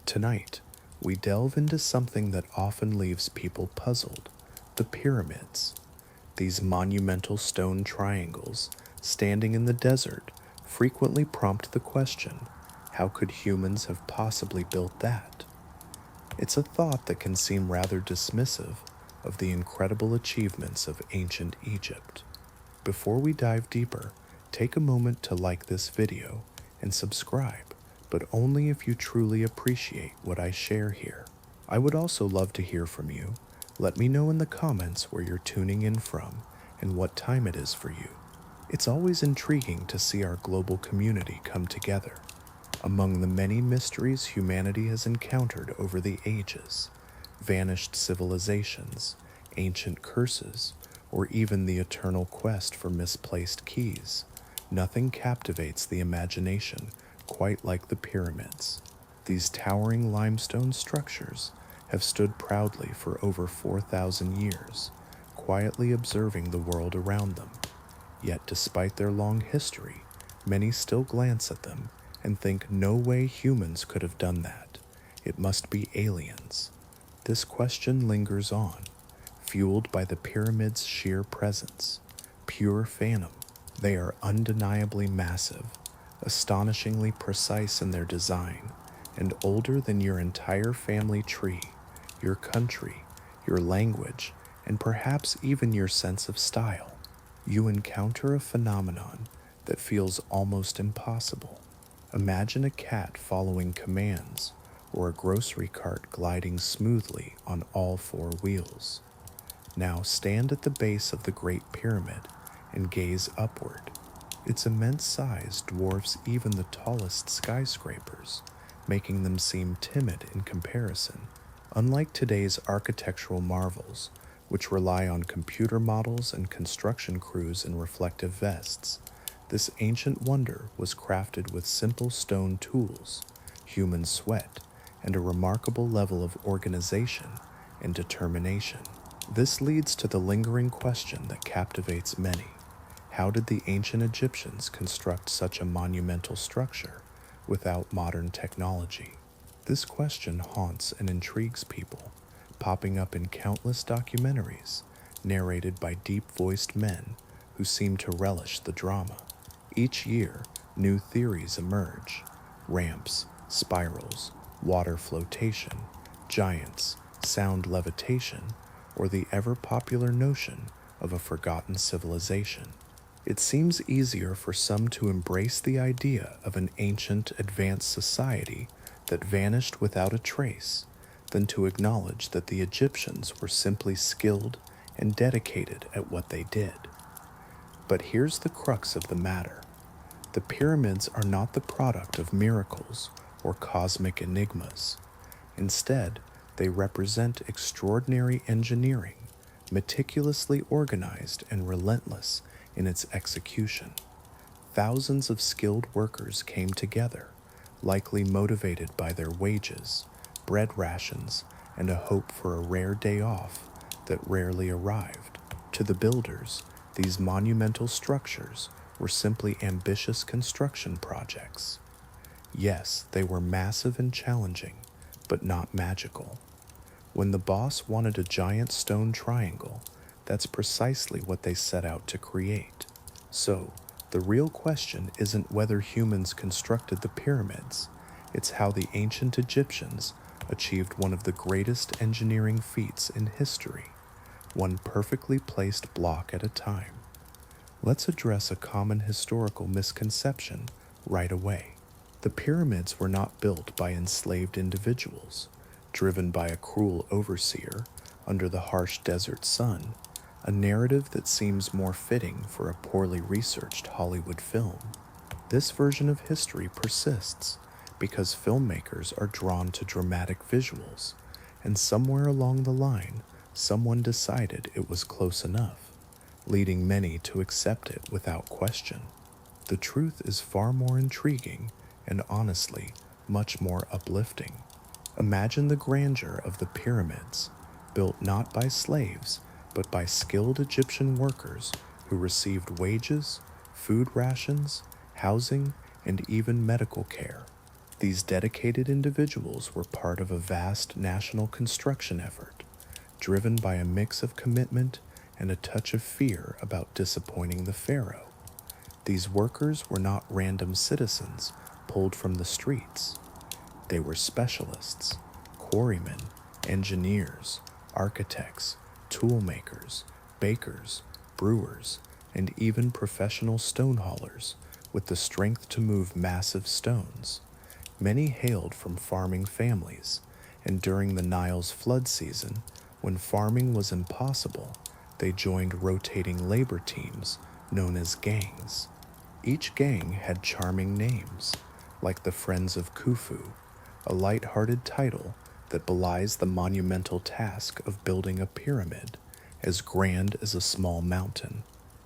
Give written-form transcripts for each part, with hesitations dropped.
Tonight, we delve into something that often leaves people puzzled: the pyramids. These monumental stone triangles, standing in the desert, frequently prompt the question: how could humans have possibly built that? It's a thought that can seem rather dismissive of the incredible achievements of ancient Egypt. Before we dive deeper, take a moment to like this video and subscribe, but only if you truly appreciate what I share here. I would also love to hear from you. Let me know in the comments where you're tuning in from and what time it is for you. It's always intriguing to see our global community come together. Among the many mysteries humanity has encountered over the ages, vanished civilizations, ancient curses, or even the eternal quest for misplaced keys, nothing captivates the imagination quite like the pyramids. These towering limestone structures have stood proudly for over 4,000 years, quietly observing the world around them. Yet despite their long history, many still glance at them and think no way humans could have done that. It must be aliens. This question lingers on, fueled by the pyramid's sheer presence. Pure phantom, they are undeniably massive, astonishingly precise in their design, and older than your entire family tree, your country, your language, and perhaps even your sense of style. You encounter a phenomenon that feels almost impossible. Imagine a cat following commands, or a grocery cart gliding smoothly on all four wheels. Now stand at the base of the Great Pyramid and gaze upward. Its immense size dwarfs even the tallest skyscrapers, making them seem timid in comparison. Unlike today's architectural marvels, which rely on computer models and construction crews in reflective vests, this ancient wonder was crafted with simple stone tools, human sweat, and a remarkable level of organization and determination. This leads to the lingering question that captivates many. How did the ancient Egyptians construct such a monumental structure without modern technology? This question haunts and intrigues people, popping up in countless documentaries narrated by deep-voiced men who seem to relish the drama. Each year, new theories emerge: ramps, spirals, water flotation, giants, sound levitation, or the ever-popular notion of a forgotten civilization. It seems easier for some to embrace the idea of an ancient, advanced society that vanished without a trace than to acknowledge that the Egyptians were simply skilled and dedicated at what they did. But here's the crux of the matter. The pyramids are not the product of miracles or cosmic enigmas. Instead, they represent extraordinary engineering, meticulously organized and relentless in its execution. Thousands of skilled workers came together, likely motivated by their wages, bread rations, and a hope for a rare day off that rarely arrived. To the builders, these monumental structures were simply ambitious construction projects. Yes, they were massive and challenging, but not magical. When the boss wanted a giant stone triangle, that's precisely what they set out to create. So, the real question isn't whether humans constructed the pyramids, it's how the ancient Egyptians achieved one of the greatest engineering feats in history, one perfectly placed block at a time. Let's address a common historical misconception right away. The pyramids were not built by enslaved individuals, driven by a cruel overseer under the harsh desert sun, a narrative that seems more fitting for a poorly researched Hollywood film. This version of history persists because filmmakers are drawn to dramatic visuals, and somewhere along the line, someone decided it was close enough, leading many to accept it without question. The truth is far more intriguing and honestly much more uplifting. Imagine the grandeur of the pyramids, built not by slaves, but by skilled Egyptian workers who received wages, food rations, housing, and even medical care. These dedicated individuals were part of a vast national construction effort, driven by a mix of commitment and a touch of fear about disappointing the pharaoh. These workers were not random citizens pulled from the streets. They were specialists, quarrymen, engineers, architects, tool makers, bakers, brewers, and even professional stone haulers with the strength to move massive stones. Many hailed from farming families, and during the Nile's flood season, when farming was impossible, they joined rotating labor teams known as gangs. Each gang had charming names, like the Friends of Khufu, a light-hearted title that belies the monumental task of building a pyramid as grand as a small mountain.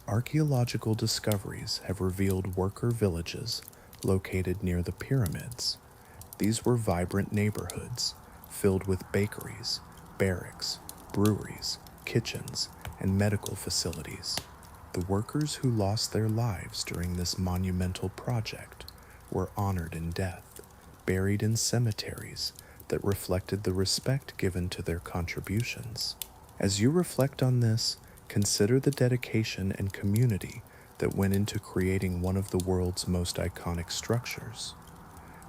Archaeological discoveries have revealed worker villages located near the pyramids. These were vibrant neighborhoods filled with bakeries, barracks, breweries, kitchens, and medical facilities. The workers who lost their lives during this monumental project were honored in death, buried in cemeteries that reflected the respect given to their contributions. As you reflect on this, consider the dedication and community that went into creating one of the world's most iconic structures.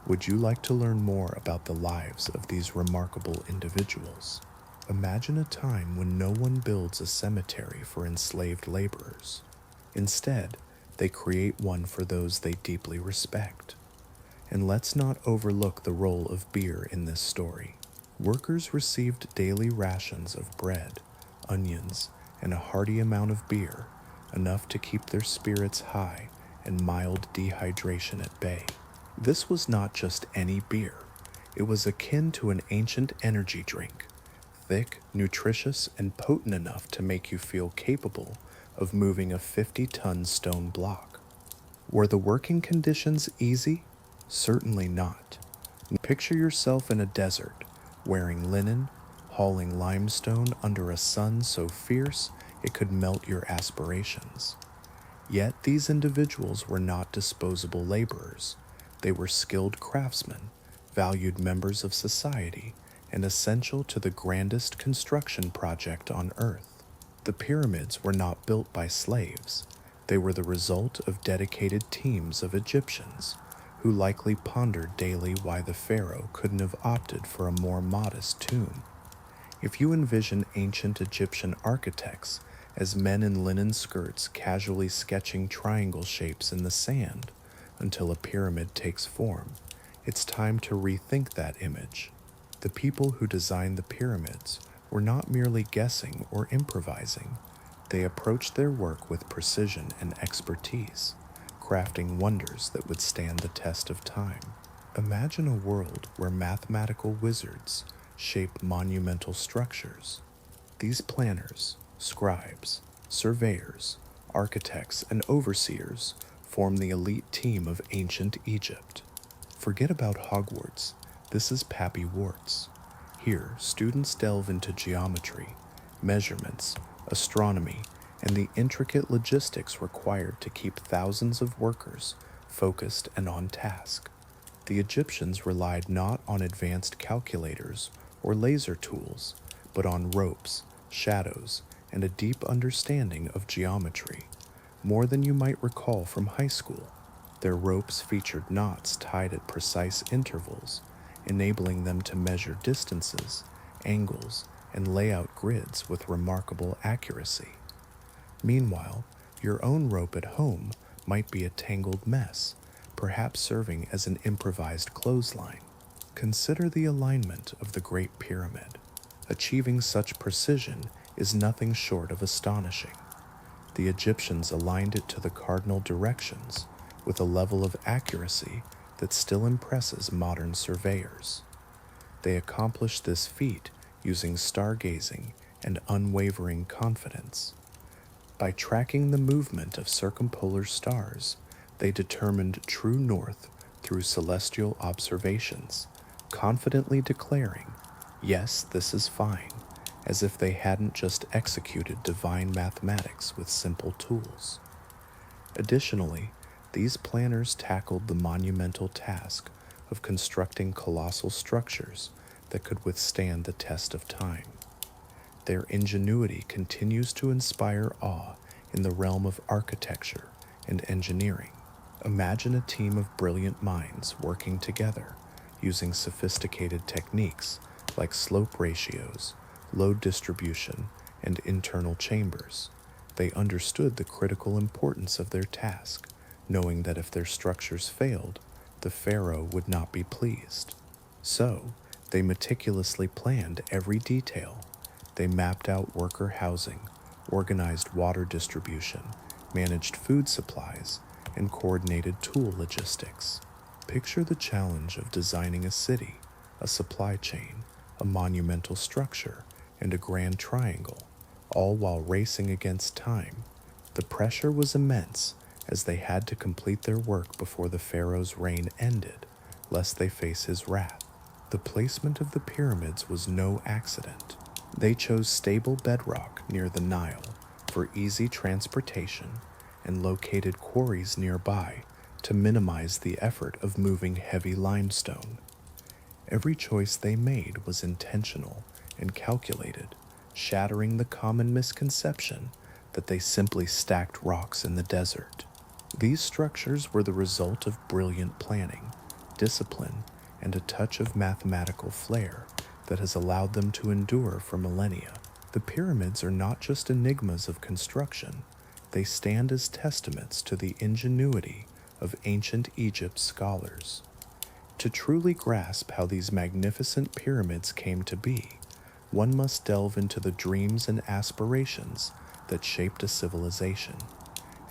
Would you like to learn more about the lives of these remarkable individuals? Imagine a time when no one builds a cemetery for enslaved laborers. Instead, they create one for those they deeply respect. And let's not overlook the role of beer in this story. Workers received daily rations of bread, onions, and a hearty amount of beer, enough to keep their spirits high and mild dehydration at bay. This was not just any beer. It was akin to an ancient energy drink, thick, nutritious, and potent enough to make you feel capable of moving a 50-ton stone block. Were the working conditions easy? Certainly not. Picture yourself in a desert, wearing linen, hauling limestone under a sun so fierce it could melt your aspirations. Yet these individuals were not disposable laborers. They were skilled craftsmen, valued members of society, and essential to the grandest construction project on Earth. The pyramids were not built by slaves. They were the result of dedicated teams of Egyptians who likely pondered daily why the pharaoh couldn't have opted for a more modest tomb. If you envision ancient Egyptian architects as men in linen skirts casually sketching triangle shapes in the sand until a pyramid takes form, it's time to rethink that image. The people who designed the pyramids were not merely guessing or improvising. They approached their work with precision and expertise, crafting wonders that would stand the test of time. Imagine a world where mathematical wizards shape monumental structures. These planners, scribes, surveyors, architects, and overseers form the elite team of ancient Egypt. Forget about Hogwarts. This is Pappy Warts. Here, students delve into geometry, measurements, astronomy, and the intricate logistics required to keep thousands of workers focused and on task. The Egyptians relied not on advanced calculators or laser tools, but on ropes, shadows, and a deep understanding of geometry, more than you might recall from high school. Their ropes featured knots tied at precise intervals, enabling them to measure distances, angles, and lay out grids with remarkable accuracy. Meanwhile, your own rope at home might be a tangled mess, perhaps serving as an improvised clothesline. Consider the alignment of the Great Pyramid. Achieving such precision is nothing short of astonishing. The Egyptians aligned it to the cardinal directions with a level of accuracy that still impresses modern surveyors. They accomplished this feat using stargazing and unwavering confidence. By tracking the movement of circumpolar stars, they determined true north through celestial observations, confidently declaring, "Yes, this is fine," as if they hadn't just executed divine mathematics with simple tools. Additionally, these planners tackled the monumental task of constructing colossal structures that could withstand the test of time. Their ingenuity continues to inspire awe in the realm of architecture and engineering. Imagine a team of brilliant minds working together, using sophisticated techniques like slope ratios, load distribution, and internal chambers. They understood the critical importance of their task, knowing that if their structures failed, the pharaoh would not be pleased. So, they meticulously planned every detail. They mapped out worker housing, organized water distribution, managed food supplies, and coordinated tool logistics. Picture the challenge of designing a city, a supply chain, a monumental structure, and a grand triangle, all while racing against time. The pressure was immense, as they had to complete their work before the pharaoh's reign ended, lest they face his wrath. The placement of the pyramids was no accident. They chose stable bedrock near the Nile for easy transportation and located quarries nearby to minimize the effort of moving heavy limestone. Every choice they made was intentional and calculated, shattering the common misconception that they simply stacked rocks in the desert. These structures were the result of brilliant planning, discipline, and a touch of mathematical flair that has allowed them to endure for millennia. The pyramids are not just enigmas of construction, they stand as testaments to the ingenuity of ancient Egypt's scholars. To truly grasp how these magnificent pyramids came to be, one must delve into the dreams and aspirations that shaped a civilization.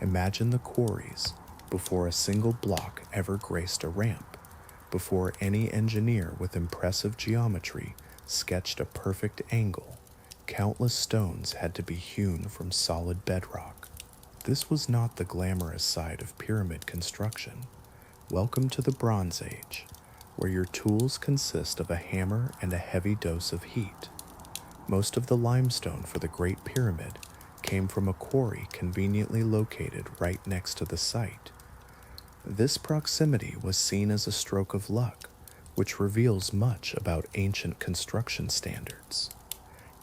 Imagine the quarries before a single block ever graced a ramp, before any engineer with impressive geometry sketched a perfect angle. Countless stones had to be hewn from solid bedrock. This was not the glamorous side of pyramid construction. Welcome to the Bronze Age, where your tools consist of a hammer and a heavy dose of heat. Most of the limestone for the Great Pyramid came from a quarry conveniently located right next to the site. This proximity was seen as a stroke of luck, which reveals much about ancient construction standards.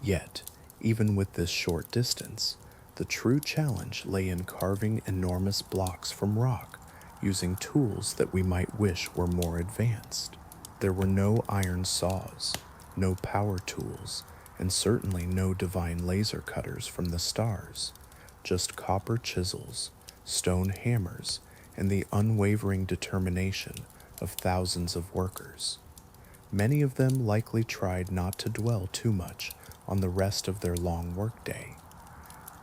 Yet, even with this short distance, the true challenge lay in carving enormous blocks from rock using tools that we might wish were more advanced. There were no iron saws, no power tools, and certainly no divine laser cutters from the stars, just copper chisels, stone hammers, and the unwavering determination of thousands of workers. Many of them likely tried not to dwell too much on the rest of their long workday.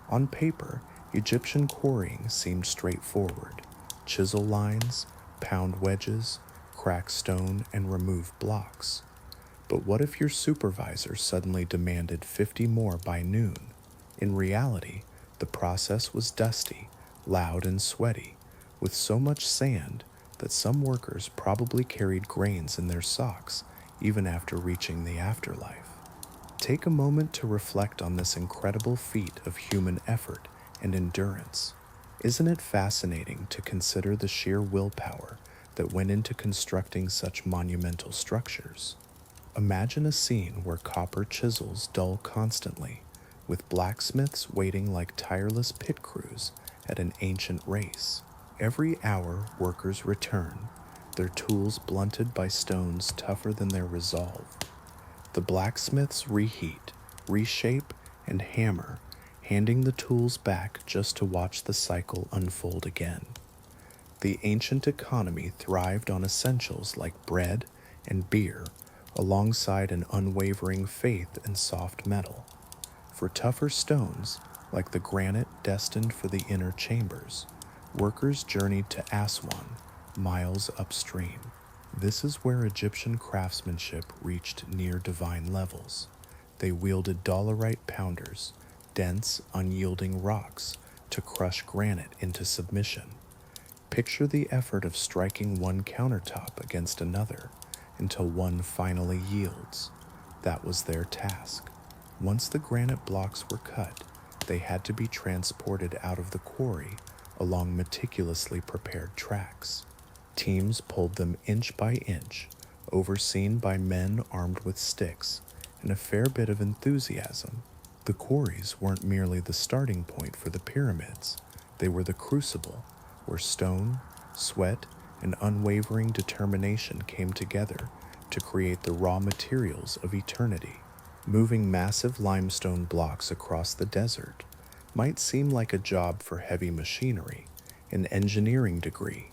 On paper, Egyptian quarrying seemed straightforward: chisel lines, pound wedges, crack stone, and remove blocks. But what if your supervisor suddenly demanded 50 more by noon? In reality, the process was dusty, loud, and sweaty, with so much sand that some workers probably carried grains in their socks even after reaching the afterlife. Take a moment to reflect on this incredible feat of human effort and endurance. Isn't it fascinating to consider the sheer willpower that went into constructing such monumental structures? Imagine a scene where copper chisels dull constantly, with blacksmiths waiting like tireless pit crews at an ancient race. Every hour, workers return, their tools blunted by stones tougher than their resolve. The blacksmiths reheat, reshape, and hammer, handing the tools back just to watch the cycle unfold again. The ancient economy thrived on essentials like bread and beer, alongside an unwavering faith in soft metal. For tougher stones, like the granite destined for the inner chambers, workers journeyed to Aswan, miles upstream. This is where Egyptian craftsmanship reached near divine levels. They wielded dolerite pounders, dense, unyielding rocks, to crush granite into submission. Picture the effort of striking one countertop against another until one finally yields. That was their task. Once the granite blocks were cut, they had to be transported out of the quarry along meticulously prepared tracks. Teams pulled them inch by inch, overseen by men armed with sticks and a fair bit of enthusiasm. The quarries weren't merely the starting point for the pyramids, they were the crucible where stone, sweat, and unwavering determination came together to create the raw materials of eternity. Moving massive limestone blocks across the desert might seem like a job for heavy machinery, an engineering degree,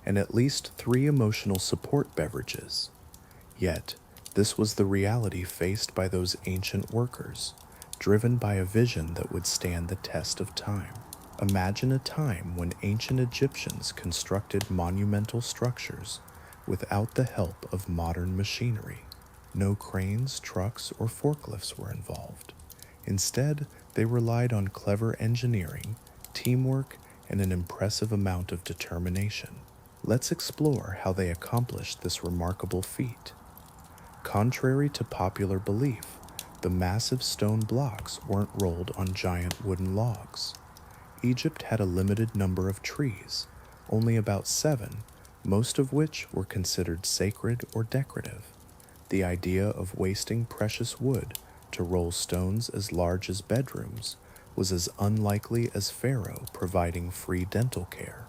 and at least 3 emotional support beverages. Yet, this was the reality faced by those ancient workers, driven by a vision that would stand the test of time. Imagine a time when ancient Egyptians constructed monumental structures without the help of modern machinery. No cranes, trucks, or forklifts were involved. Instead, they relied on clever engineering, teamwork, and an impressive amount of determination. Let's explore how they accomplished this remarkable feat. Contrary to popular belief, the massive stone blocks weren't rolled on giant wooden logs. Egypt had a limited number of trees, only about 7, most of which were considered sacred or decorative. The idea of wasting precious wood to roll stones as large as bedrooms was as unlikely as Pharaoh providing free dental care.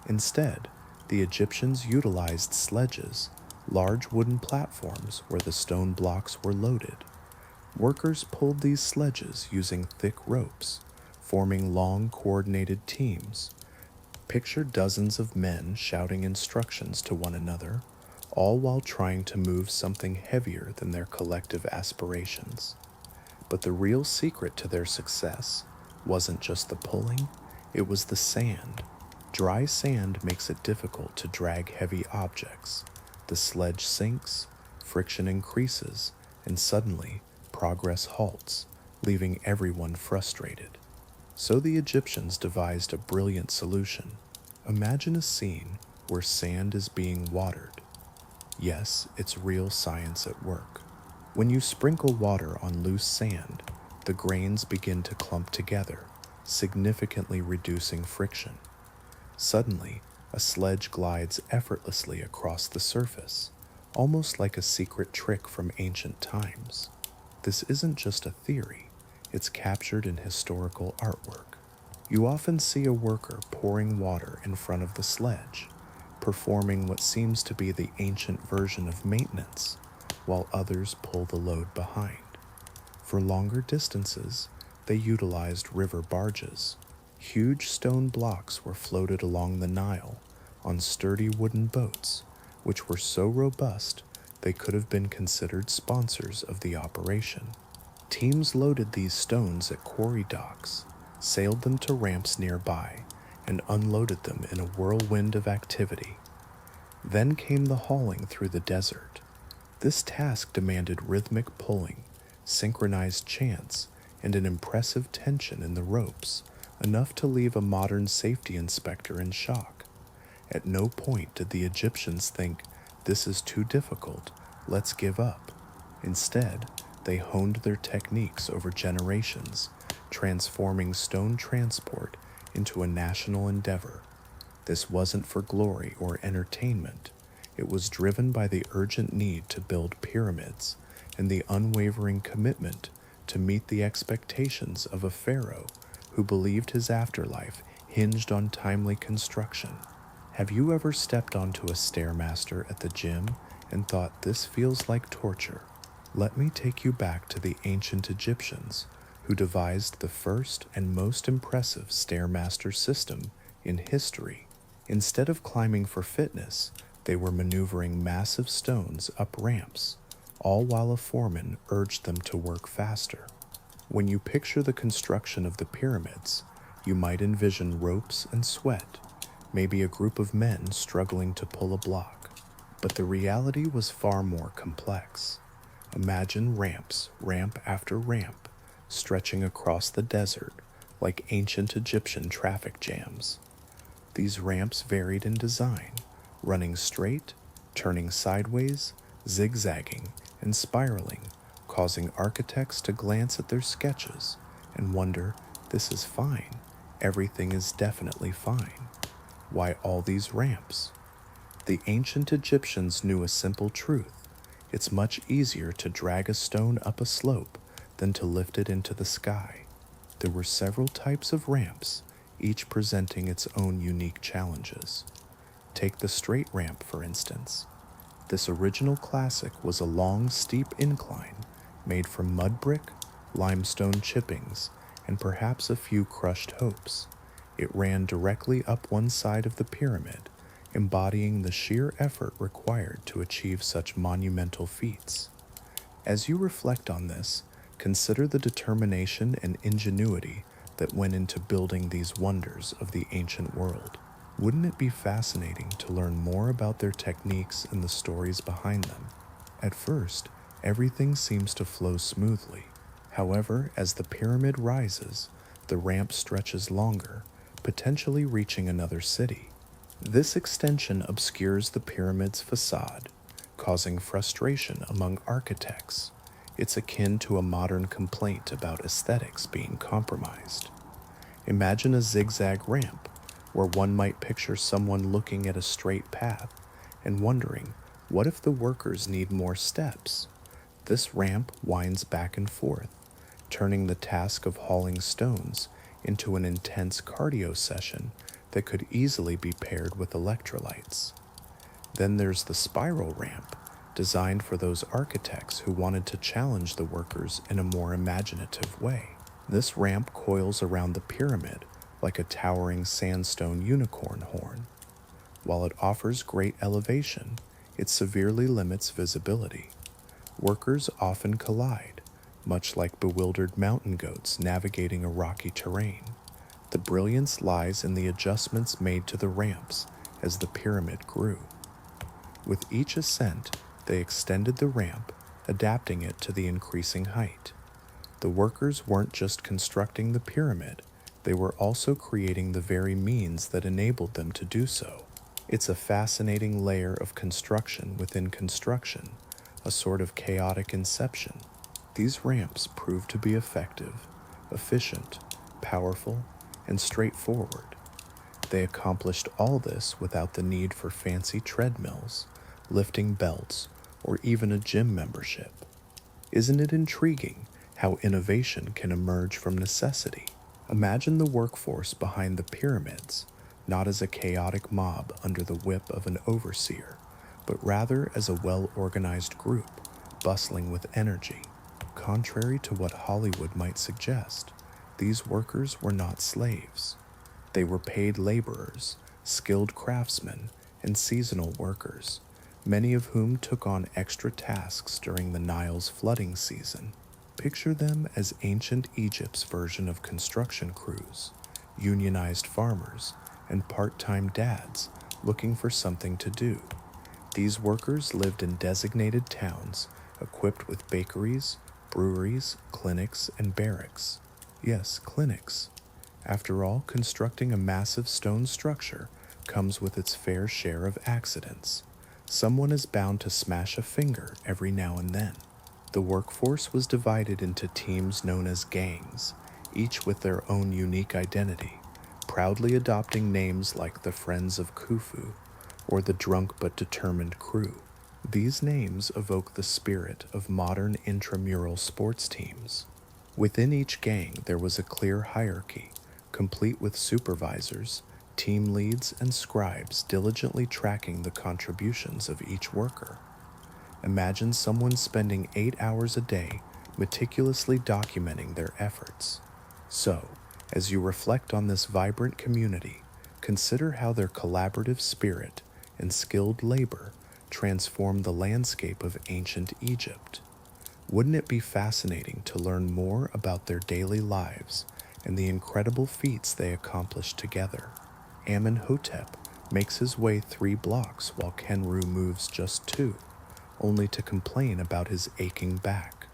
Instead, the Egyptians utilized sledges, large wooden platforms where the stone blocks were loaded. Workers pulled these sledges using thick ropes, forming long, coordinated teams. Picture dozens of men shouting instructions to one another, all while trying to move something heavier than their collective aspirations. But the real secret to their success wasn't just the pulling, it was the sand. Dry sand makes it difficult to drag heavy objects. The sledge sinks, friction increases, and suddenly progress halts, leaving everyone frustrated. So the Egyptians devised a brilliant solution. Imagine a scene where sand is being watered. Yes, it's real science at work. When you sprinkle water on loose sand, the grains begin to clump together, significantly reducing friction. Suddenly, a sledge glides effortlessly across the surface, almost like a secret trick from ancient times. This isn't just a theory, it's captured in historical artwork. You often see a worker pouring water in front of the sledge, performing what seems to be the ancient version of maintenance, while others pull the load behind. For longer distances, they utilized river barges. Huge stone blocks were floated along the Nile on sturdy wooden boats, which were so robust they could have been considered sponsors of the operation. Teams loaded these stones at quarry docks, sailed them to ramps nearby, and unloaded them in a whirlwind of activity. Then came the hauling through the desert. This task demanded rhythmic pulling, synchronized chants, and an impressive tension in the ropes, enough to leave a modern safety inspector in shock. At no point did the Egyptians think, "This is too difficult, let's give up." Instead, they honed their techniques over generations, transforming stone transport into a national endeavor. This wasn't for glory or entertainment. It was driven by the urgent need to build pyramids and the unwavering commitment to meet the expectations of a pharaoh who believed his afterlife hinged on timely construction. Have you ever stepped onto a stairmaster at the gym and thought, "This feels like torture"? Let me take you back to the ancient Egyptians who devised the first and most impressive stairmaster system in history. Instead of climbing for fitness, they were maneuvering massive stones up ramps, all while a foreman urged them to work faster. When you picture the construction of the pyramids, you might envision ropes and sweat, maybe a group of men struggling to pull a block. But the reality was far more complex. Imagine ramps, ramp after ramp, stretching across the desert like ancient Egyptian traffic jams. These ramps varied in design, running straight, turning sideways, zigzagging, and spiraling, causing architects to glance at their sketches and wonder, "This is fine, everything is definitely fine. Why all these ramps?" The ancient Egyptians knew a simple truth. It's much easier to drag a stone up a slope than to lift it into the sky. There were several types of ramps, each presenting its own unique challenges. Take the straight ramp, for instance. This original classic was a long, steep incline made from mud brick, limestone chippings, and perhaps a few crushed hopes. It ran directly up one side of the pyramid, embodying the sheer effort required to achieve such monumental feats. As you reflect on this, consider the determination and ingenuity that went into building these wonders of the ancient world. Wouldn't it be fascinating to learn more about their techniques and the stories behind them? At first, everything seems to flow smoothly. However, as the pyramid rises, the ramp stretches longer, potentially reaching another city. This extension obscures the pyramid's facade, causing frustration among architects. It's akin to a modern complaint about aesthetics being compromised. Imagine a zigzag ramp, where one might picture someone looking at a straight path and wondering, what if the workers need more steps? This ramp winds back and forth, turning the task of hauling stones into an intense cardio session that could easily be paired with electrolytes. Then there's the spiral ramp, designed for those architects who wanted to challenge the workers in a more imaginative way. This ramp coils around the pyramid like a towering sandstone unicorn horn. While it offers great elevation, it severely limits visibility. Workers often collide, much like bewildered mountain goats navigating a rocky terrain. The brilliance lies in the adjustments made to the ramps as the pyramid grew. With each ascent, they extended the ramp, adapting it to the increasing height. The workers weren't just constructing the pyramid, they were also creating the very means that enabled them to do so. It's a fascinating layer of construction within construction, a sort of chaotic inception. These ramps proved to be effective, efficient, powerful, and straightforward. They accomplished all this without the need for fancy treadmills, lifting belts, or even a gym membership. Isn't it intriguing how innovation can emerge from necessity? Imagine the workforce behind the pyramids, not as a chaotic mob under the whip of an overseer, but rather as a well-organized group, bustling with energy. Contrary to what Hollywood might suggest, these workers were not slaves. They were paid laborers, skilled craftsmen, and seasonal workers, many of whom took on extra tasks during the Nile's flooding season. Picture them as ancient Egypt's version of construction crews, unionized farmers, and part-time dads looking for something to do. These workers lived in designated towns, equipped with bakeries, breweries, clinics, and barracks. Yes, clinics. After all, constructing a massive stone structure comes with its fair share of accidents. Someone is bound to smash a finger every now and then. The workforce was divided into teams known as gangs, each with their own unique identity, proudly adopting names like the Friends of Khufu or the Drunk but Determined Crew. These names evoke the spirit of modern intramural sports teams. Within each gang, there was a clear hierarchy, complete with supervisors, team leads, and scribes diligently tracking the contributions of each worker. Imagine someone spending 8 hours a day meticulously documenting their efforts. So, as you reflect on this vibrant community, consider how their collaborative spirit and skilled labor transformed the landscape of ancient Egypt. Wouldn't it be fascinating to learn more about their daily lives and the incredible feats they accomplished together? Amenhotep makes his way 3 blocks while Kenru moves just 2, only to complain about his aching back.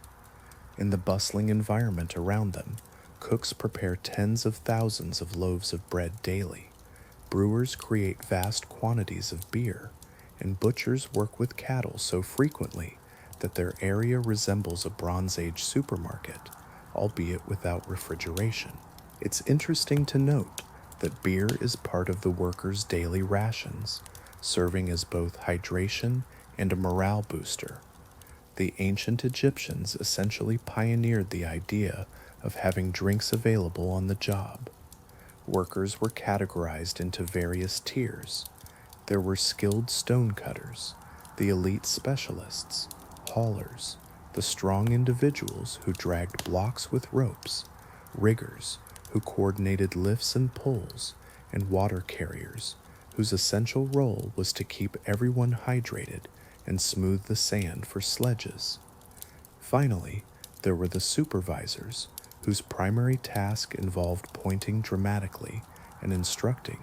In the bustling environment around them, cooks prepare tens of thousands of loaves of bread daily, brewers create vast quantities of beer, and butchers work with cattle so frequently that their area resembles a Bronze Age supermarket, albeit without refrigeration. It's interesting to note that beer is part of the workers' daily rations, serving as both hydration and a morale booster. The ancient Egyptians essentially pioneered the idea of having drinks available on the job. Workers were categorized into various tiers. There were skilled stonecutters, the elite specialists, haulers, the strong individuals who dragged blocks with ropes, riggers who coordinated lifts and pulls, and water carriers whose essential role was to keep everyone hydrated and smooth the sand for sledges. Finally, there were the supervisors, whose primary task involved pointing dramatically and instructing,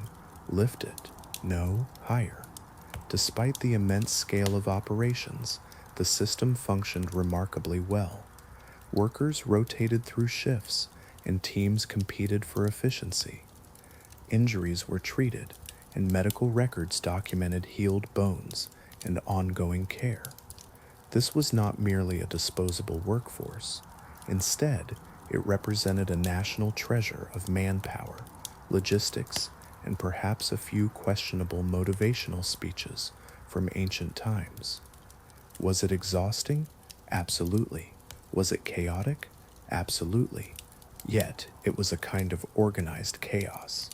lift it, no, higher. Despite the immense scale of operations, the system functioned remarkably well. Workers rotated through shifts, and teams competed for efficiency. Injuries were treated, and medical records documented healed bones and ongoing care. This was not merely a disposable workforce. Instead, it represented a national treasure of manpower, logistics, and perhaps a few questionable motivational speeches from ancient times. Was it exhausting? Absolutely. Was it chaotic? Absolutely. Yet, it was a kind of organized chaos,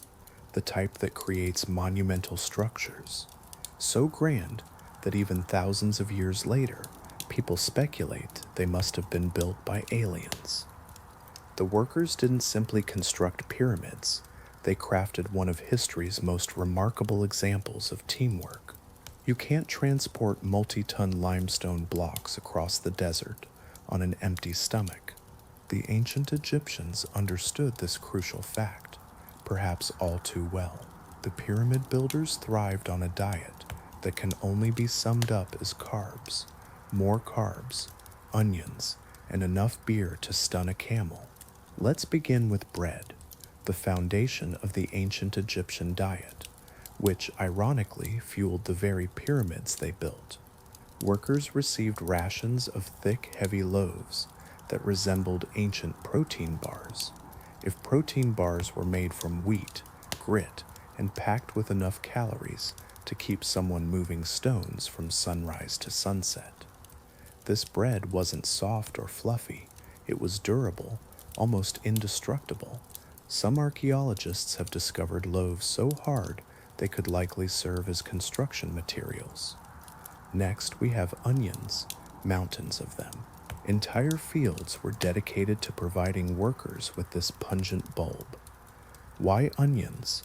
the type that creates monumental structures, so grand that even thousands of years later, people speculate they must have been built by aliens. The workers didn't simply construct pyramids, they crafted one of history's most remarkable examples of teamwork. You can't transport multi-ton limestone blocks across the desert on an empty stomach. The ancient Egyptians understood this crucial fact, perhaps all too well. The pyramid builders thrived on a diet that can only be summed up as carbs, more carbs, onions, and enough beer to stun a camel. Let's begin with bread, the foundation of the ancient Egyptian diet, which ironically fueled the very pyramids they built. Workers received rations of thick, heavy loaves that resembled ancient protein bars. If protein bars were made from wheat, grit, and packed with enough calories to keep someone moving stones from sunrise to sunset. This bread wasn't soft or fluffy, it was durable, almost indestructible. Some archaeologists have discovered loaves so hard they could likely serve as construction materials. Next, we have onions, mountains of them. Entire fields were dedicated to providing workers with this pungent bulb. Why onions?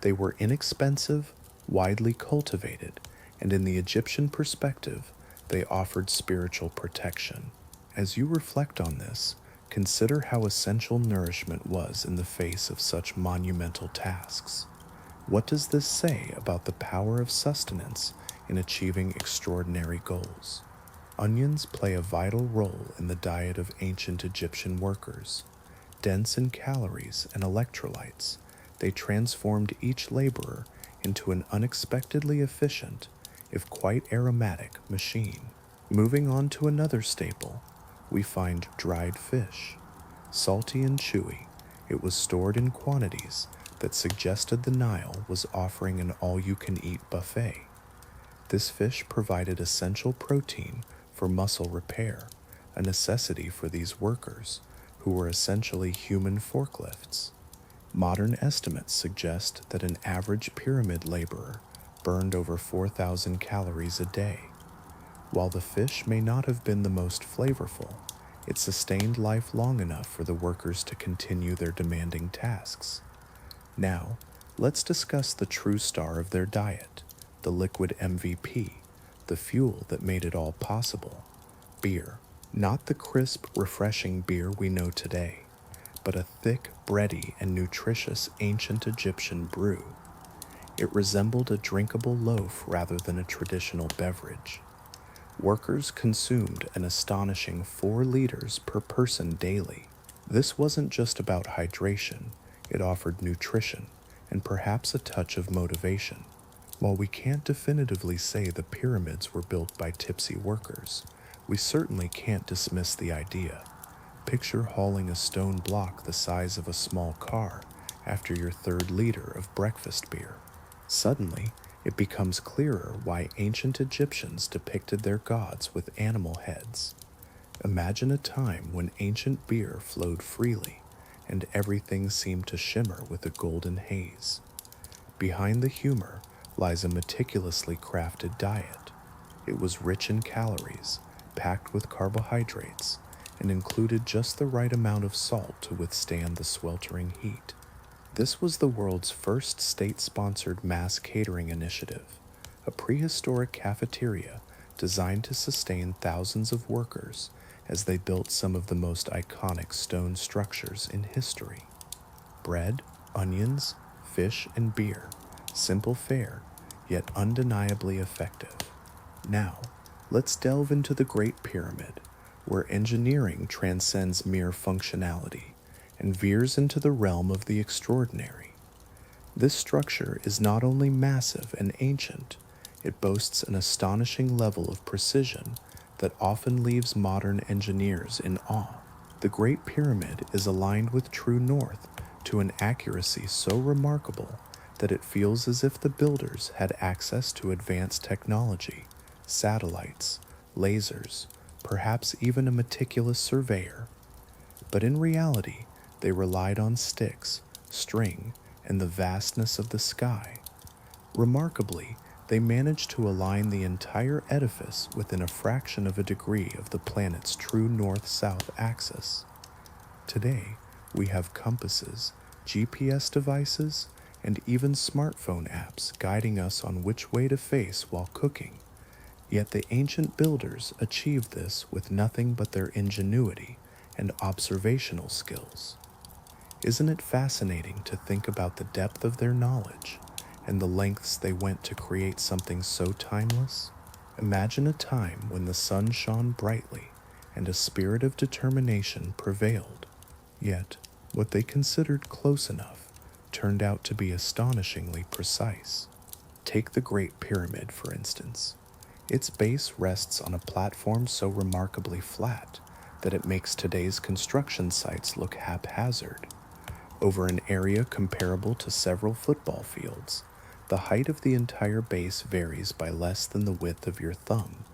They were inexpensive, widely cultivated, and in the Egyptian perspective, they offered spiritual protection. As you reflect on this, consider how essential nourishment was in the face of such monumental tasks. What does this say about the power of sustenance in achieving extraordinary goals? Onions play a vital role in the diet of ancient Egyptian workers. Dense in calories and electrolytes, they transformed each laborer into an unexpectedly efficient, if quite aromatic, machine. Moving on to another staple, we find dried fish. Salty and chewy, it was stored in quantities that suggested the Nile was offering an all-you-can-eat buffet. This fish provided essential protein for muscle repair, a necessity for these workers, who were essentially human forklifts. Modern estimates suggest that an average pyramid laborer burned over 4,000 calories a day. While the fish may not have been the most flavorful, it sustained life long enough for the workers to continue their demanding tasks. Now, let's discuss the true star of their diet, the liquid MVP, the fuel that made it all possible: beer. Not the crisp, refreshing beer we know today, but a thick, bready, and nutritious ancient Egyptian brew. It resembled a drinkable loaf rather than a traditional beverage. Workers consumed an astonishing 4 liters per person daily. This wasn't just about hydration, it offered nutrition and perhaps a touch of motivation. While we can't definitively say the pyramids were built by tipsy workers, we certainly can't dismiss the idea. Picture hauling a stone block the size of a small car after your 3rd liter of breakfast beer. Suddenly, it becomes clearer why ancient Egyptians depicted their gods with animal heads. Imagine a time when ancient beer flowed freely and everything seemed to shimmer with a golden haze. Behind the humor lies a meticulously crafted diet. It was rich in calories, packed with carbohydrates, and included just the right amount of salt to withstand the sweltering heat. This was the world's first state-sponsored mass catering initiative, a prehistoric cafeteria designed to sustain thousands of workers as they built some of the most iconic stone structures in history. Bread, onions, fish, and beer. Simple fare, yet undeniably effective. Now, let's delve into the Great Pyramid, where engineering transcends mere functionality and veers into the realm of the extraordinary. This structure is not only massive and ancient, it boasts an astonishing level of precision that often leaves modern engineers in awe. The Great Pyramid is aligned with true north to an accuracy so remarkable that it feels as if the builders had access to advanced technology, satellites, lasers, perhaps even a meticulous surveyor. But in reality, they relied on sticks, string, and the vastness of the sky. Remarkably, they managed to align the entire edifice within a fraction of a degree of the planet's true north-south axis. Today, we have compasses, GPS devices, and even smartphone apps guiding us on which way to face while cooking. Yet the ancient builders achieved this with nothing but their ingenuity and observational skills. Isn't it fascinating to think about the depth of their knowledge and the lengths they went to create something so timeless? Imagine a time when the sun shone brightly and a spirit of determination prevailed. Yet, what they considered close enough turned out to be astonishingly precise. Take the Great Pyramid, for instance. Its base rests on a platform so remarkably flat that it makes today's construction sites look haphazard. Over an area comparable to several football fields, the height of the entire base varies by less than the width of your thumb.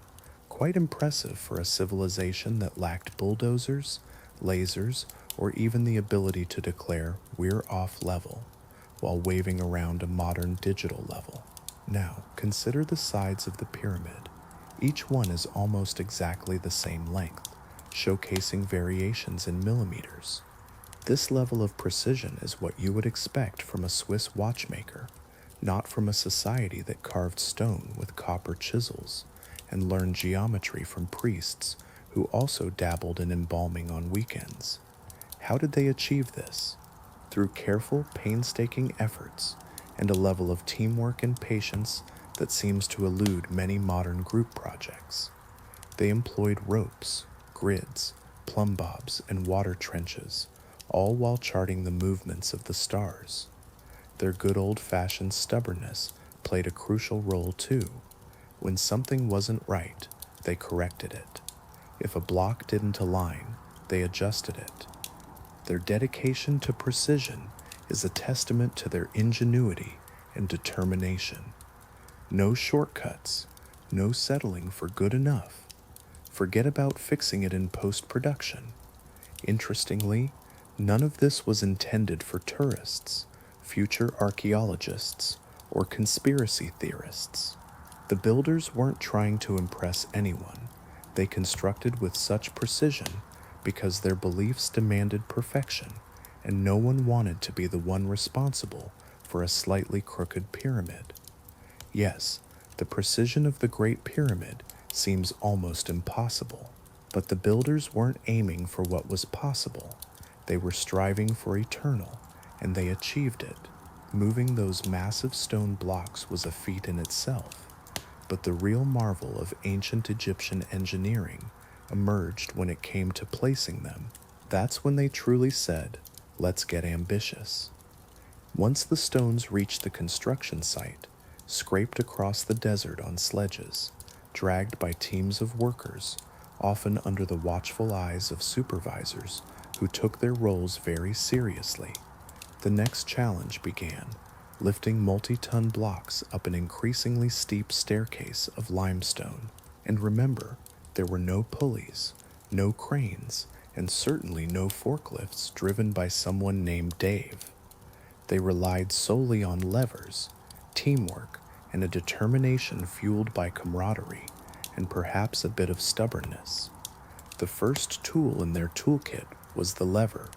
Quite impressive for a civilization that lacked bulldozers, lasers, or even the ability to declare "we're off level" while waving around a modern digital level. Now, consider the sides of the pyramid. Each one is almost exactly the same length, showcasing variations in millimeters. This level of precision is what you would expect from a Swiss watchmaker, not from a society that carved stone with copper chisels and learned geometry from priests who also dabbled in embalming on weekends. How did they achieve this? Through careful, painstaking efforts and a level of teamwork and patience that seems to elude many modern group projects. They employed ropes, grids, plumb bobs, and water trenches, all while charting the movements of the stars. Their good old-fashioned stubbornness played a crucial role too. When something wasn't right, they corrected it. If a block didn't align, they adjusted it. Their dedication to precision is a testament to their ingenuity and determination. No shortcuts, no settling for good enough. Forget about fixing it in post-production. Interestingly, none of this was intended for tourists, future archaeologists, or conspiracy theorists. The builders weren't trying to impress anyone. They constructed with such precision because their beliefs demanded perfection, and no one wanted to be the one responsible for a slightly crooked pyramid. Yes, the precision of the Great Pyramid seems almost impossible, but the builders weren't aiming for what was possible. They were striving for eternal, and they achieved it. Moving those massive stone blocks was a feat in itself, but the real marvel of ancient Egyptian engineering emerged when it came to placing them. That's when they truly said, "Let's get ambitious." Once the stones reached the construction site, scraped across the desert on sledges, dragged by teams of workers, often under the watchful eyes of supervisors who took their roles very seriously, the next challenge began: lifting multi-ton blocks up an increasingly steep staircase of limestone. And remember, there were no pulleys, no cranes, and certainly no forklifts driven by someone named Dave. They relied solely on levers, teamwork, and a determination fueled by camaraderie and perhaps a bit of stubbornness. The first tool in their toolkit was the lever,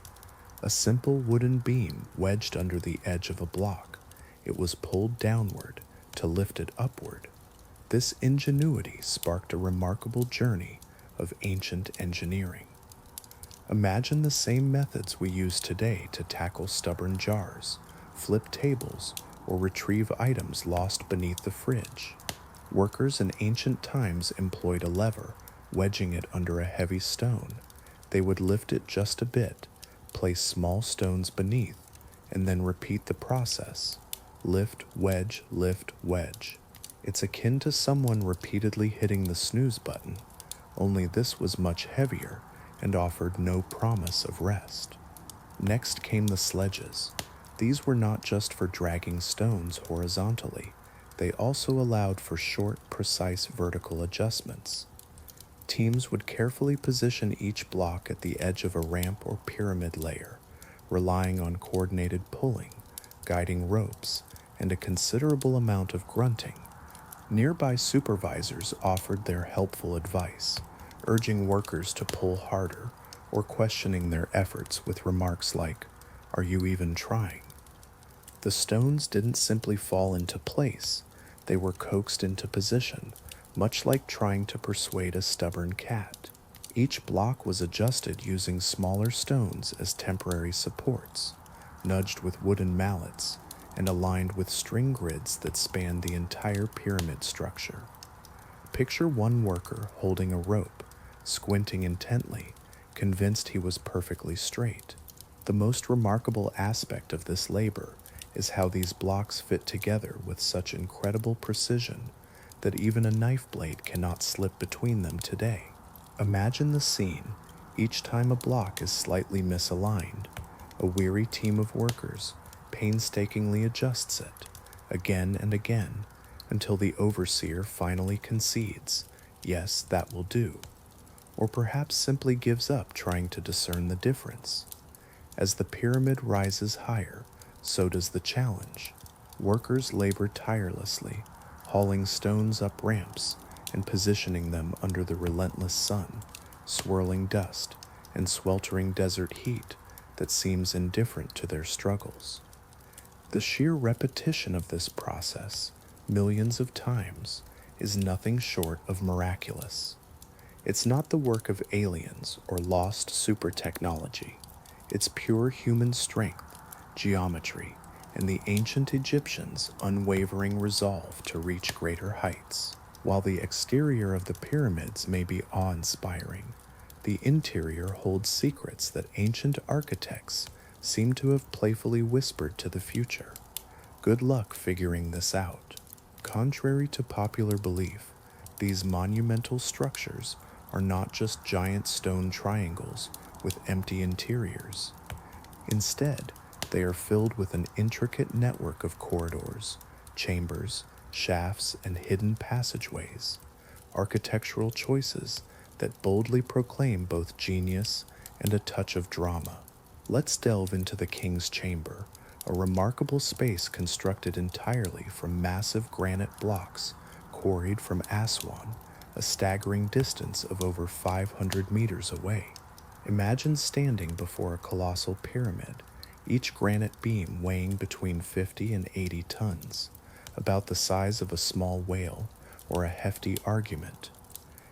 a simple wooden beam wedged under the edge of a block. It was pulled downward to lift it upward. This ingenuity sparked a remarkable journey of ancient engineering. Imagine the same methods we use today to tackle stubborn jars, flip tables, or retrieve items lost beneath the fridge. Workers in ancient times employed a lever, wedging it under a heavy stone. They would lift it just a bit, place small stones beneath, and then repeat the process. Lift, wedge, lift, wedge. It's akin to someone repeatedly hitting the snooze button, only this was much heavier and offered no promise of rest. Next came the sledges. These were not just for dragging stones horizontally, they also allowed for short, precise vertical adjustments. Teams would carefully position each block at the edge of a ramp or pyramid layer, relying on coordinated pulling, guiding ropes, and a considerable amount of grunting. Nearby supervisors offered their helpful advice, urging workers to pull harder or questioning their efforts with remarks like, "Are you even trying?" The stones didn't simply fall into place, they were coaxed into position, much like trying to persuade a stubborn cat. Each block was adjusted using smaller stones as temporary supports, nudged with wooden mallets, and aligned with string grids that spanned the entire pyramid structure. Picture one worker holding a rope, squinting intently, convinced he was perfectly straight. The most remarkable aspect of this labor is how these blocks fit together with such incredible precision that even a knife blade cannot slip between them today. Imagine the scene. Each time a block is slightly misaligned, a weary team of workers painstakingly adjusts it, again and again, until the overseer finally concedes, "Yes, that will do," or perhaps simply gives up trying to discern the difference. As the pyramid rises higher, so does the challenge. Workers labor tirelessly, hauling stones up ramps and positioning them under the relentless sun, swirling dust and sweltering desert heat that seems indifferent to their struggles. The sheer repetition of this process, millions of times, is nothing short of miraculous. It's not the work of aliens or lost super technology. It's pure human strength, geometry, and the ancient Egyptians' unwavering resolve to reach greater heights. While the exterior of the pyramids may be awe-inspiring, the interior holds secrets that ancient architects seem to have playfully whispered to the future. Good luck figuring this out. Contrary to popular belief, these monumental structures are not just giant stone triangles with empty interiors. Instead, they are filled with an intricate network of corridors, chambers, shafts, and hidden passageways, architectural choices that boldly proclaim both genius and a touch of drama. Let's delve into the King's Chamber, a remarkable space constructed entirely from massive granite blocks quarried from Aswan, a staggering distance of over 500 meters away. Imagine standing before a colossal pyramid, each granite beam weighing between 50 and 80 tons, about the size of a small whale or a hefty argument.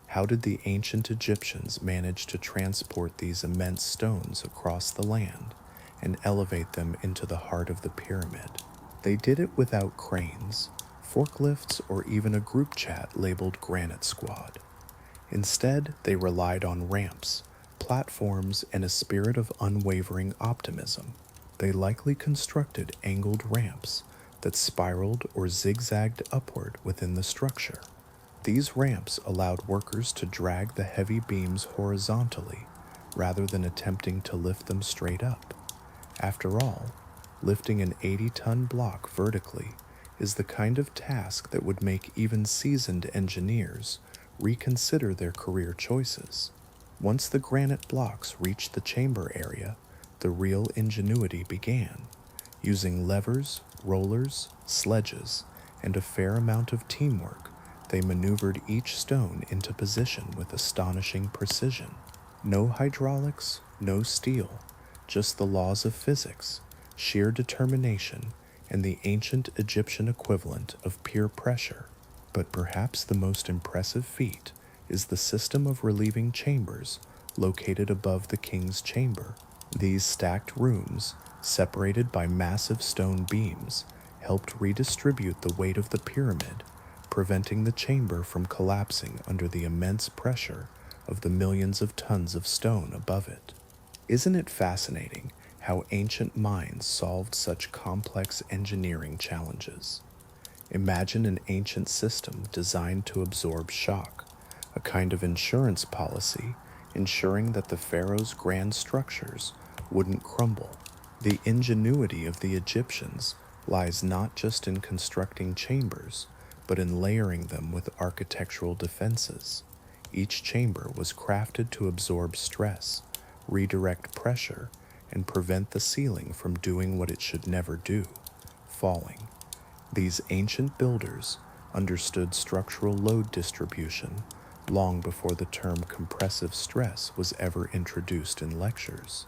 How did the ancient Egyptians manage to transport these immense stones across the land and elevate them into the heart of the pyramid? They did it without cranes, forklifts, or even a group chat labeled Granite Squad. Instead, they relied on ramps, platforms, and a spirit of unwavering optimism. They likely constructed angled ramps that spiraled or zigzagged upward within the structure. These ramps allowed workers to drag the heavy beams horizontally rather than attempting to lift them straight up. After all, Lifting an 80-ton block vertically is the kind of task that would make even seasoned engineers reconsider their career choices. Once the granite blocks reached the chamber area, the real ingenuity began. Using levers, rollers, sledges, and a fair amount of teamwork, they maneuvered each stone into position with astonishing precision. No hydraulics, no steel, just the laws of physics, sheer determination, and the ancient Egyptian equivalent of peer pressure. But perhaps the most impressive feat is the system of relieving chambers located above the king's chamber. These stacked rooms, separated by massive stone beams, helped redistribute the weight of the pyramid, preventing the chamber from collapsing under the immense pressure of the millions of tons of stone above it. Isn't it fascinating how ancient minds solved such complex engineering challenges? Imagine an ancient system designed to absorb shock, a kind of insurance policy ensuring that the pharaoh's grand structures wouldn't crumble. The ingenuity of the Egyptians lies not just in constructing chambers, but in layering them with architectural defenses. Each chamber was crafted to absorb stress, redirect pressure, and prevent the ceiling from doing what it should never do, falling. These ancient builders understood structural load distribution long before the term compressive stress was ever introduced in lectures.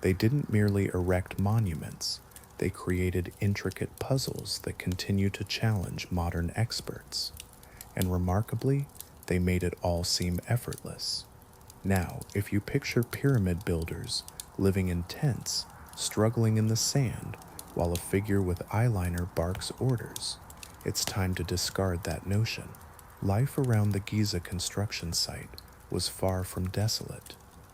They didn't merely erect monuments, they created intricate puzzles that continue to challenge modern experts. And remarkably, they made it all seem effortless. Now, if you picture pyramid builders living in tents, struggling in the sand, while a figure with eyeliner barks orders, it's time to discard that notion. Life around the Giza construction site was far from desolate.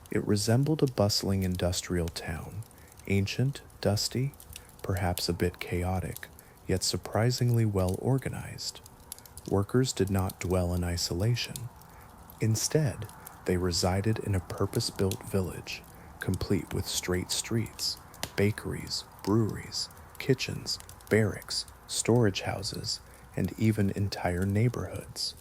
It resembled a bustling industrial town, ancient, dusty, perhaps a bit chaotic, yet surprisingly well organized. Workers did not dwell in isolation. Instead, they resided in a purpose-built village, complete with straight streets, bakeries, breweries, kitchens, barracks, storage houses, and even entire neighborhoods.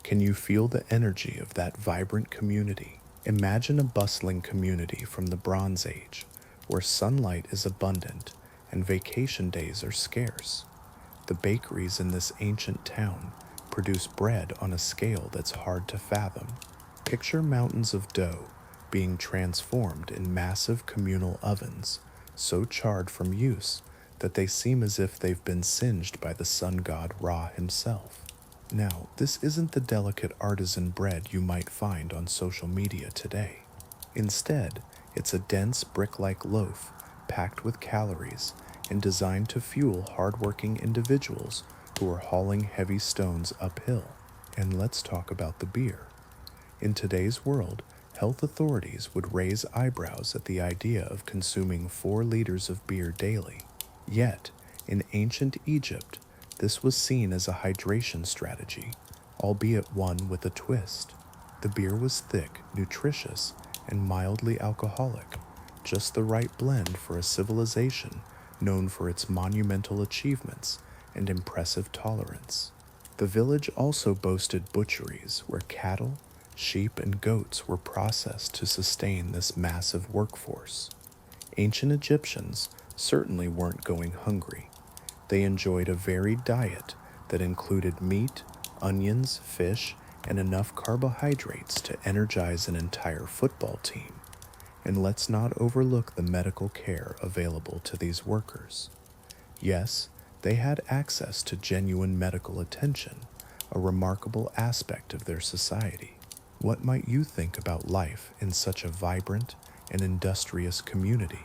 Can you feel the energy of that vibrant community? Imagine a bustling community from the Bronze Age, where sunlight is abundant and vacation days are scarce. The bakeries in this ancient town produce bread on a scale that's hard to fathom. Picture mountains of dough being transformed in massive communal ovens, so charred from use that they seem as if they've been singed by the sun god Ra himself. Now, this isn't the delicate artisan bread you might find on social media today. Instead, it's a dense brick-like loaf packed with calories and designed to fuel hardworking individuals who are hauling heavy stones uphill. And let's talk about the beer. In today's world, health authorities would raise eyebrows at the idea of consuming 4 liters of beer daily. Yet, in ancient Egypt, this was seen as a hydration strategy, albeit one with a twist. The beer was thick, nutritious, and mildly alcoholic, just the right blend for a civilization known for its monumental achievements and impressive tolerance. The village also boasted butcheries where cattle, sheep, and goats were processed to sustain this massive workforce. Ancient Egyptians certainly weren't going hungry. They enjoyed a varied diet that included meat, onions, fish, and enough carbohydrates to energize an entire football team. And let's not overlook the medical care available to these workers. Yes, they had access to genuine medical attention, a remarkable aspect of their society. What might you think about life in such a vibrant and industrious community?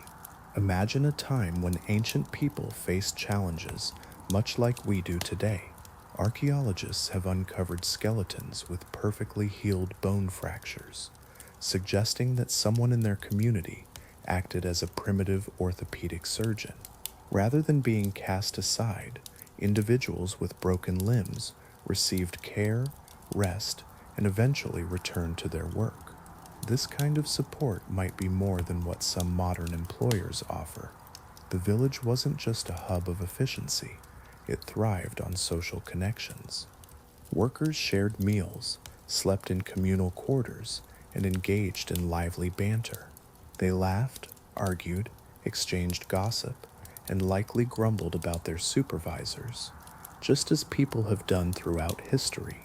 Imagine a time when ancient people faced challenges much like we do today. Archaeologists have uncovered skeletons with perfectly healed bone fractures, suggesting that someone in their community acted as a primitive orthopedic surgeon. Rather than being cast aside, individuals with broken limbs received care, rest, and eventually returned to their work. This kind of support might be more than what some modern employers offer. The village wasn't just a hub of efficiency, it thrived on social connections. Workers shared meals, slept in communal quarters, and engaged in lively banter. They laughed, argued, exchanged gossip, and likely grumbled about their supervisors, just as people have done throughout history.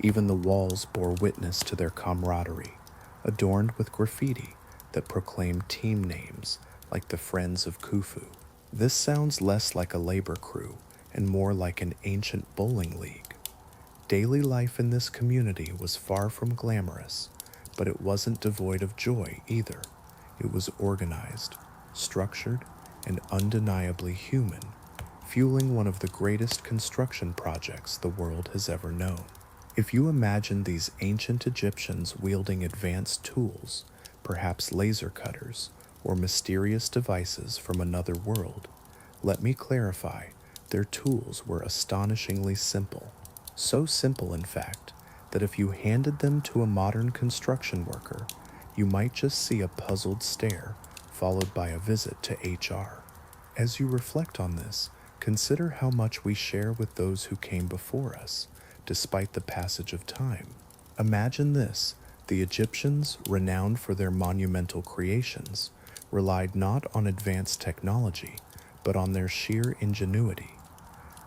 Even the walls bore witness to their camaraderie, adorned with graffiti that proclaimed team names like the Friends of Khufu. This sounds less like a labor crew and more like an ancient bowling league. Daily life in this community was far from glamorous, but it wasn't devoid of joy either. It was organized, structured, and undeniably human, fueling one of the greatest construction projects the world has ever known. If you imagine these ancient Egyptians wielding advanced tools, perhaps laser cutters, or mysterious devices from another world, let me clarify, their tools were astonishingly simple. So simple, in fact, that if you handed them to a modern construction worker, you might just see a puzzled stare, followed by a visit to HR. As you reflect on this, consider how much we share with those who came before us, despite the passage of time. Imagine this: the Egyptians, renowned for their monumental creations, relied not on advanced technology, but on their sheer ingenuity.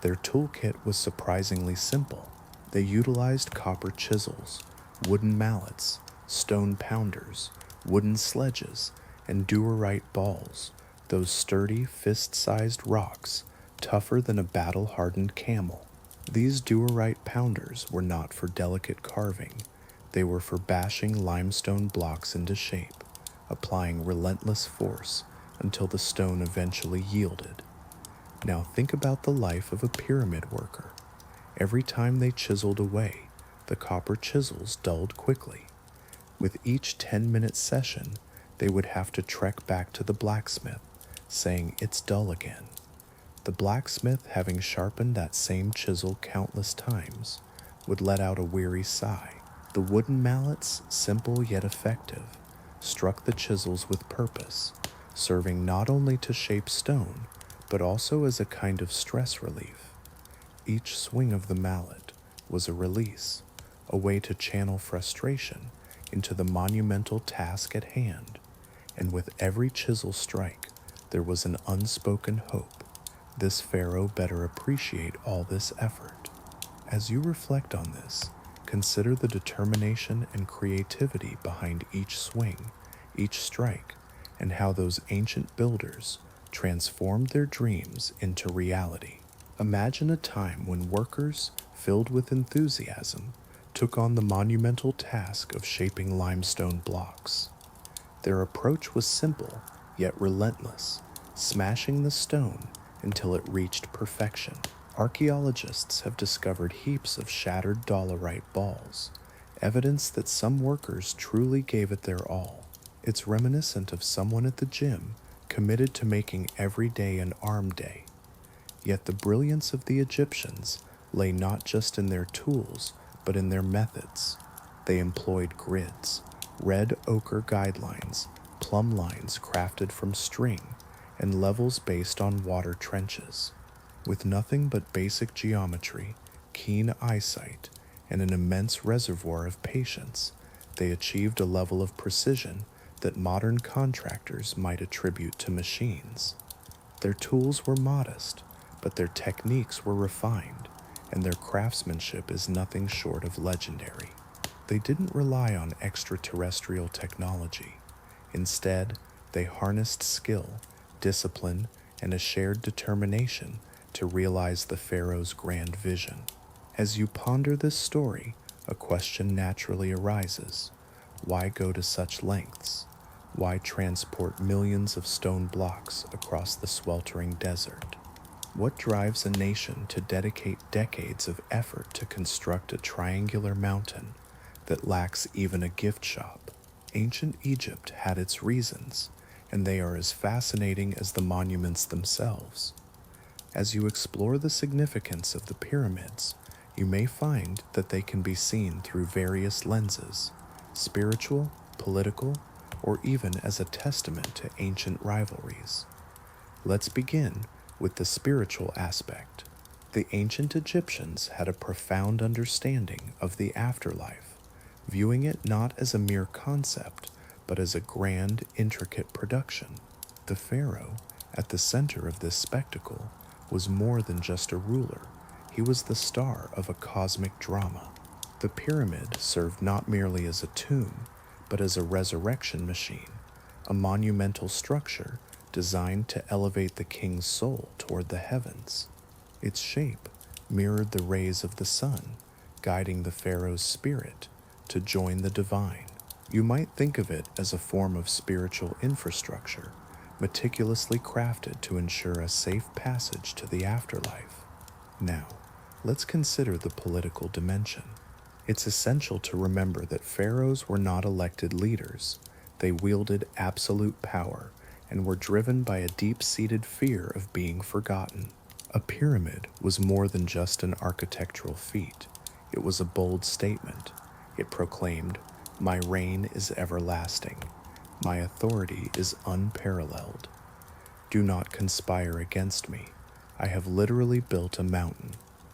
Their toolkit was surprisingly simple. They utilized copper chisels, wooden mallets, stone pounders, wooden sledges, and duorite balls, those sturdy, fist-sized rocks, tougher than a battle-hardened camel. These duorite pounders were not for delicate carving. They were for bashing limestone blocks into shape, applying relentless force until the stone eventually yielded. Now think about the life of a pyramid worker. Every time they chiseled away, the copper chisels dulled quickly. With each 10-minute session, they would have to trek back to the blacksmith, saying, "It's dull again." The blacksmith, having sharpened that same chisel countless times, would let out a weary sigh. The wooden mallets, simple yet effective, struck the chisels with purpose, serving not only to shape stone, but also as a kind of stress relief. Each swing of the mallet was a release, a way to channel frustration into the monumental task at hand, and with every chisel strike, there was an unspoken hope: this pharaoh better appreciate all this effort. As you reflect on this, consider the determination and creativity behind each swing, each strike, and how those ancient builders transformed their dreams into reality. Imagine a time when workers, filled with enthusiasm, took on the monumental task of shaping limestone blocks. Their approach was simple, yet relentless, smashing the stone until it reached perfection. Archaeologists have discovered heaps of shattered dolerite balls, evidence that some workers truly gave it their all. It's reminiscent of someone at the gym committed to making every day an arm day. Yet the brilliance of the Egyptians lay not just in their tools, but in their methods. They employed grids, red ochre guidelines, plumb lines crafted from string, and levels based on water trenches. With nothing but basic geometry, keen eyesight, and an immense reservoir of patience, they achieved a level of precision that modern contractors might attribute to machines. Their tools were modest, but their techniques were refined, and their craftsmanship is nothing short of legendary. They didn't rely on extraterrestrial technology. Instead, they harnessed skill, discipline, and a shared determination to realize the pharaoh's grand vision. As you ponder this story, a question naturally arises: why go to such lengths? Why transport millions of stone blocks across the sweltering desert? What drives a nation to dedicate decades of effort to construct a triangular mountain that lacks even a gift shop? Ancient Egypt had its reasons, and they are as fascinating as the monuments themselves. As you explore the significance of the pyramids, you may find that they can be seen through various lenses: spiritual, political, or even as a testament to ancient rivalries. Let's begin with the spiritual aspect. The ancient Egyptians had a profound understanding of the afterlife, viewing it not as a mere concept, but as a grand, intricate production. The pharaoh, at the center of this spectacle, was more than just a ruler. He was the star of a cosmic drama. The pyramid served not merely as a tomb, but as a resurrection machine, a monumental structure designed to elevate the king's soul toward the heavens. Its shape mirrored the rays of the sun, guiding the pharaoh's spirit to join the divine. You might think of it as a form of spiritual infrastructure, meticulously crafted to ensure a safe passage to the afterlife. Now, let's consider the political dimension. It's essential to remember that pharaohs were not elected leaders. They wielded absolute power and were driven by a deep-seated fear of being forgotten. A pyramid was more than just an architectural feat. It was a bold statement. It proclaimed, "My reign is everlasting. My authority is unparalleled. Do not conspire against me. I have literally built a mountain."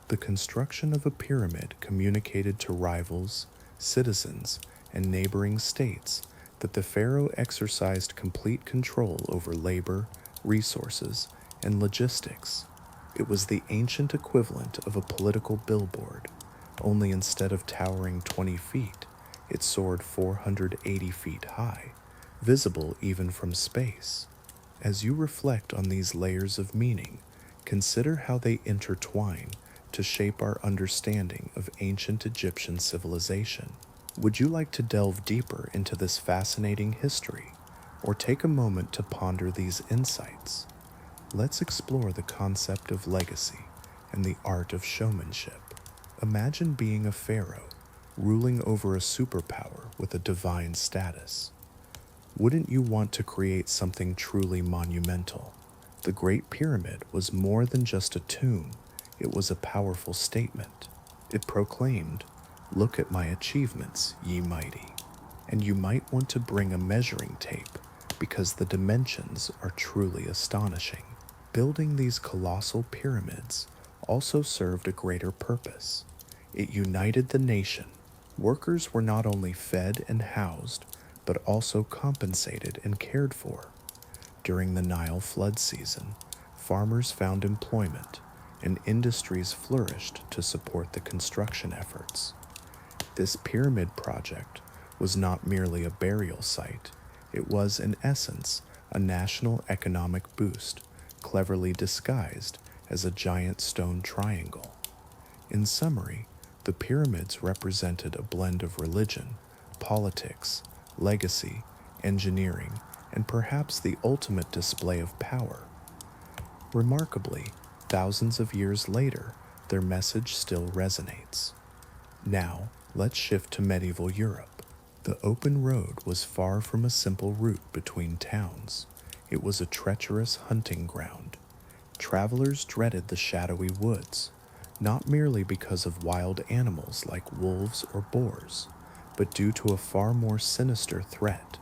The construction of a pyramid communicated to rivals, citizens, and neighboring states that the pharaoh exercised complete control over labor, resources, and logistics. It was the ancient equivalent of a political billboard, only instead of towering 20 feet, it soared 480 feet high, visible even from space. As you reflect on these layers of meaning, consider how they intertwine to shape our understanding of ancient Egyptian civilization. Would you like to delve deeper into this fascinating history, or take a moment to ponder these insights? Let's explore the concept of legacy and the art of showmanship. Imagine being a pharaoh, ruling over a superpower with a divine status. Wouldn't you want to create something truly monumental? The Great Pyramid was more than just a tomb. It was a powerful statement. It proclaimed, "Look at my achievements, ye mighty." And you might want to bring a measuring tape because the dimensions are truly astonishing. Building these colossal pyramids also served a greater purpose. It united the nation. Workers were not only fed and housed, but also compensated and cared for. During the Nile flood season, farmers found employment, and industries flourished to support the construction efforts. This pyramid project was not merely a burial site, it was, in essence, a national economic boost, cleverly disguised as a giant stone triangle. In summary, the pyramids represented a blend of religion, politics, legacy, engineering, and perhaps the ultimate display of power. Remarkably, thousands of years later, their message still resonates. Now, let's shift to medieval Europe. The open road was far from a simple route between towns. It was a treacherous hunting ground. Travelers dreaded the shadowy woods, not merely because of wild animals like wolves or boars, but due to a far more sinister threat,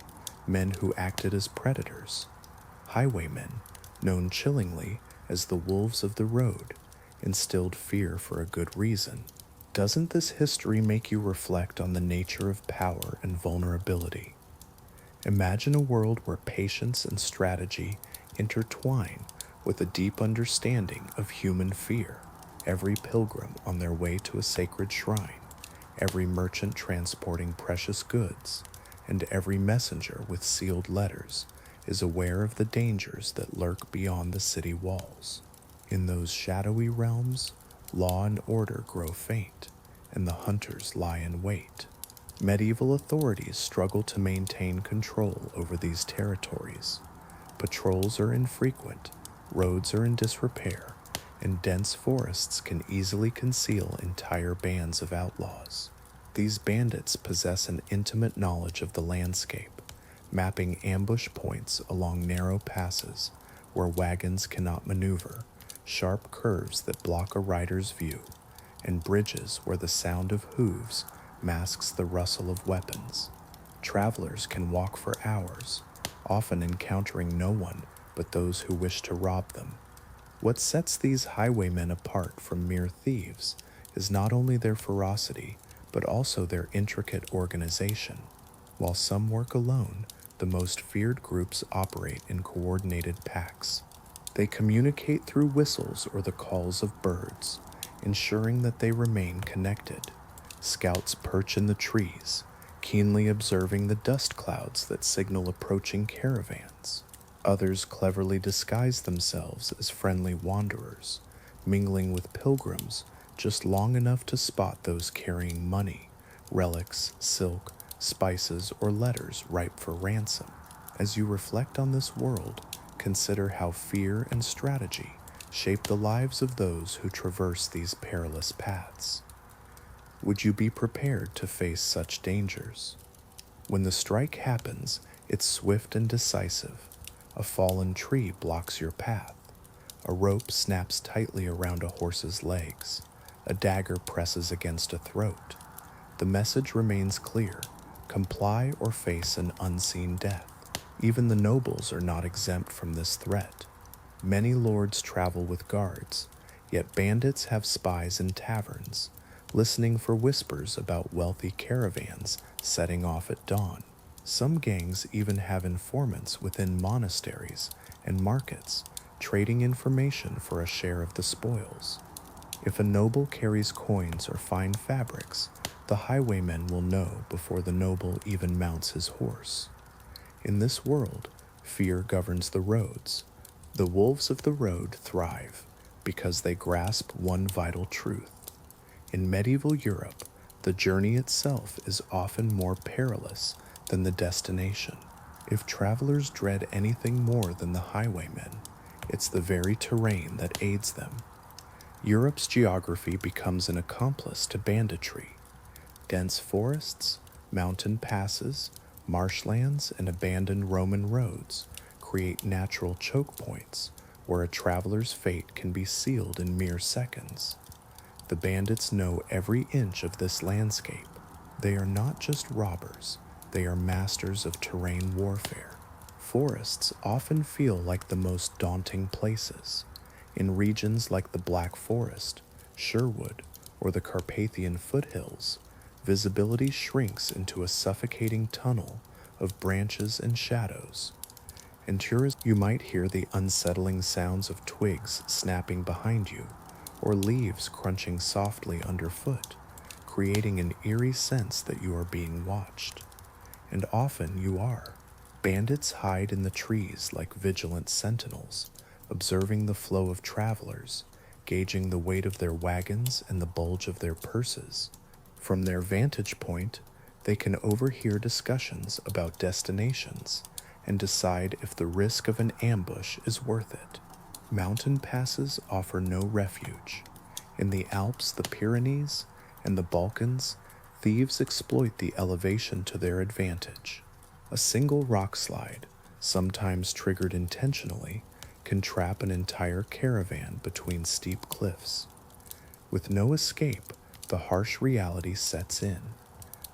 men who acted as predators. Highwaymen, known chillingly as the wolves of the road, instilled fear for a good reason. Doesn't this history make you reflect on the nature of power and vulnerability? Imagine a world where patience and strategy intertwine with a deep understanding of human fear. Every pilgrim on their way to a sacred shrine, every merchant transporting precious goods, and every messenger with sealed letters is aware of the dangers that lurk beyond the city walls. In those shadowy realms, law and order grow faint, and the hunters lie in wait. Medieval authorities struggle to maintain control over these territories. Patrols are infrequent, roads are in disrepair, and dense forests can easily conceal entire bands of outlaws. These bandits possess an intimate knowledge of the landscape, mapping ambush points along narrow passes where wagons cannot maneuver, sharp curves that block a rider's view, and bridges where the sound of hooves masks the rustle of weapons. Travelers can walk for hours, often encountering no one but those who wish to rob them. What sets these highwaymen apart from mere thieves is not only their ferocity, but also their intricate organization. While some work alone, the most feared groups operate in coordinated packs. They communicate through whistles or the calls of birds, ensuring that they remain connected. Scouts perch in the trees, keenly observing the dust clouds that signal approaching caravans. Others cleverly disguise themselves as friendly wanderers, mingling with pilgrims just long enough to spot those carrying money, relics, silk, spices, or letters ripe for ransom. As you reflect on this world, consider how fear and strategy shape the lives of those who traverse these perilous paths. Would you be prepared to face such dangers? When the strike happens, it's swift and decisive. A fallen tree blocks your path. A rope snaps tightly around a horse's legs. A dagger presses against a throat. The message remains clear: comply or face an unseen death. Even the nobles are not exempt from this threat. Many lords travel with guards, yet bandits have spies in taverns, listening for whispers about wealthy caravans setting off at dawn. Some gangs even have informants within monasteries and markets, trading information for a share of the spoils. If a noble carries coins or fine fabrics, the highwaymen will know before the noble even mounts his horse. In this world, fear governs the roads. The wolves of the road thrive because they grasp one vital truth. In medieval Europe, the journey itself is often more perilous than the destination. If travelers dread anything more than the highwaymen, it's the very terrain that aids them. Europe's geography becomes an accomplice to banditry. Dense forests, mountain passes, marshlands, and abandoned Roman roads create natural choke points where a traveler's fate can be sealed in mere seconds. The bandits know every inch of this landscape. They are not just robbers, they are masters of terrain warfare. Forests often feel like the most daunting places. In regions like the Black Forest, Sherwood, or the Carpathian foothills, visibility shrinks into a suffocating tunnel of branches and shadows. In tourists, you might hear the unsettling sounds of twigs snapping behind you, or leaves crunching softly underfoot, creating an eerie sense that you are being watched. And often you are. Bandits hide in the trees like vigilant sentinels, observing the flow of travelers, gauging the weight of their wagons and the bulge of their purses. From their vantage point, they can overhear discussions about destinations and decide if the risk of an ambush is worth it. Mountain passes offer no refuge. In the Alps, the Pyrenees, and the Balkans, thieves exploit the elevation to their advantage. A single rock slide, sometimes triggered intentionally, can trap an entire caravan between steep cliffs. With no escape, the harsh reality sets in.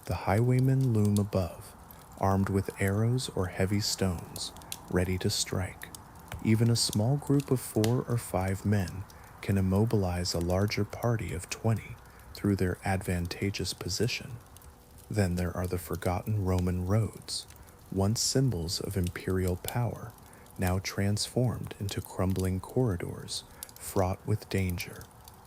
The highwaymen loom above, armed with arrows or heavy stones, ready to strike. Even a small group of 4 or 5 men can immobilize a larger party of 20 through their advantageous position. Then there are the forgotten Roman roads, once symbols of imperial power, now transformed into crumbling corridors fraught with danger.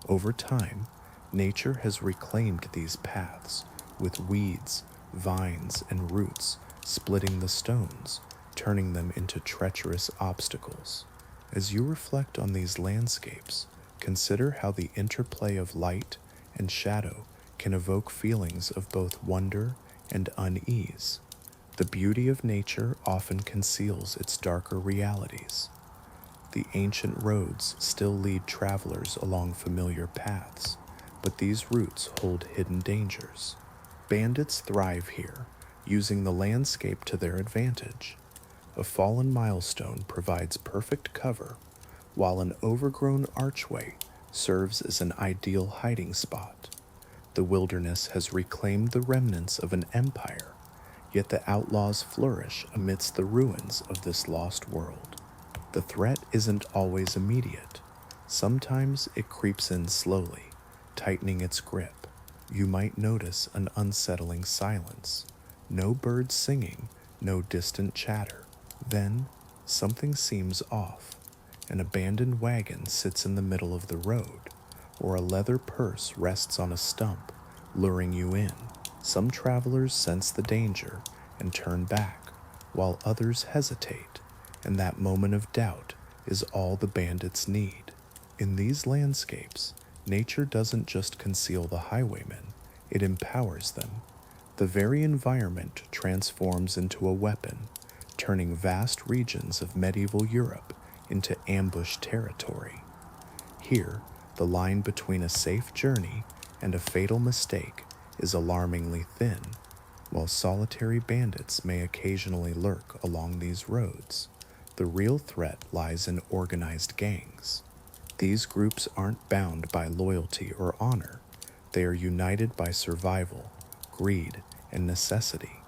Over time, nature has reclaimed these paths, with weeds, vines, and roots splitting the stones, turning them into treacherous obstacles. As you reflect on these landscapes, consider how the interplay of light and shadow can evoke feelings of both wonder and unease. The beauty of nature often conceals its darker realities. The ancient roads still lead travelers along familiar paths, but these routes hold hidden dangers. Bandits thrive here, using the landscape to their advantage. A fallen milestone provides perfect cover, while an overgrown archway serves as an ideal hiding spot. The wilderness has reclaimed the remnants of an empire, yet the outlaws flourish amidst the ruins of this lost world. The threat isn't always immediate. Sometimes it creeps in slowly, tightening its grip. You might notice an unsettling silence. No birds singing, no distant chatter. Then, something seems off. An abandoned wagon sits in the middle of the road, or a leather purse rests on a stump, luring you in. Some travelers sense the danger and turn back, while others hesitate, and that moment of doubt is all the bandits need. In these landscapes, nature doesn't just conceal the highwaymen, it empowers them. The very environment transforms into a weapon, turning vast regions of medieval Europe into ambush territory. Here, the line between a safe journey and a fatal mistake is alarmingly thin, while solitary bandits may occasionally lurk along these roads. The real threat lies in organized gangs. These groups aren't bound by loyalty or honor. They are united by survival, greed, and necessity.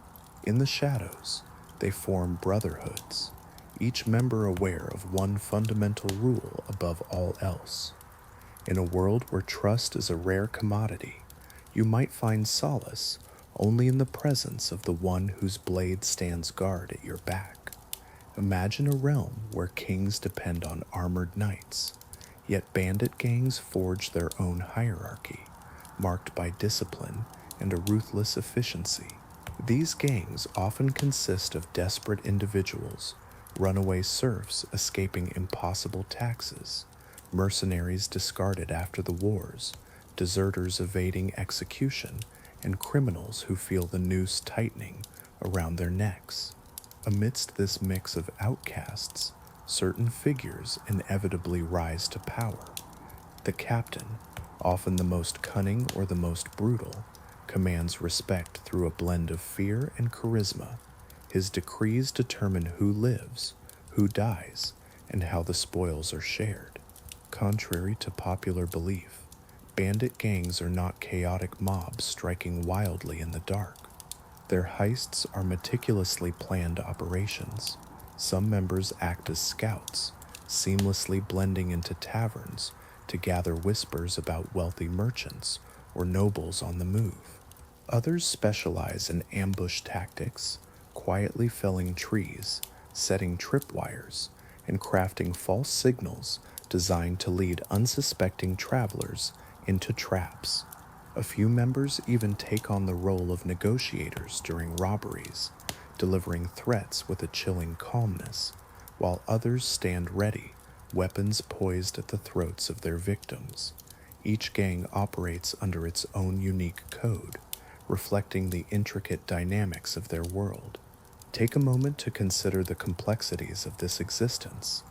In the shadows, they form brotherhoods, each member aware of one fundamental rule above all else. In a world where trust is a rare commodity, you might find solace only in the presence of the one whose blade stands guard at your back. Imagine a realm where kings depend on armored knights, yet bandit gangs forge their own hierarchy, marked by discipline and a ruthless efficiency. These gangs often consist of desperate individuals, runaway serfs escaping impossible taxes, mercenaries discarded after the wars, deserters evading execution, and criminals who feel the noose tightening around their necks. Amidst this mix of outcasts, certain figures inevitably rise to power. The captain, often the most cunning or the most brutal, commands respect through a blend of fear and charisma. His decrees determine who lives, who dies, and how the spoils are shared. Contrary to popular belief, bandit gangs are not chaotic mobs striking wildly in the dark. Their heists are meticulously planned operations. Some members act as scouts, seamlessly blending into taverns to gather whispers about wealthy merchants or nobles on the move. Others specialize in ambush tactics, quietly felling trees, setting tripwires, and crafting false signals designed to lead unsuspecting travelers into traps. A few members even take on the role of negotiators during robberies, delivering threats with a chilling calmness, while others stand ready, weapons poised at the throats of their victims. Each gang operates under its own unique code, reflecting the intricate dynamics of their world. Take a moment to consider the complexities of this existence.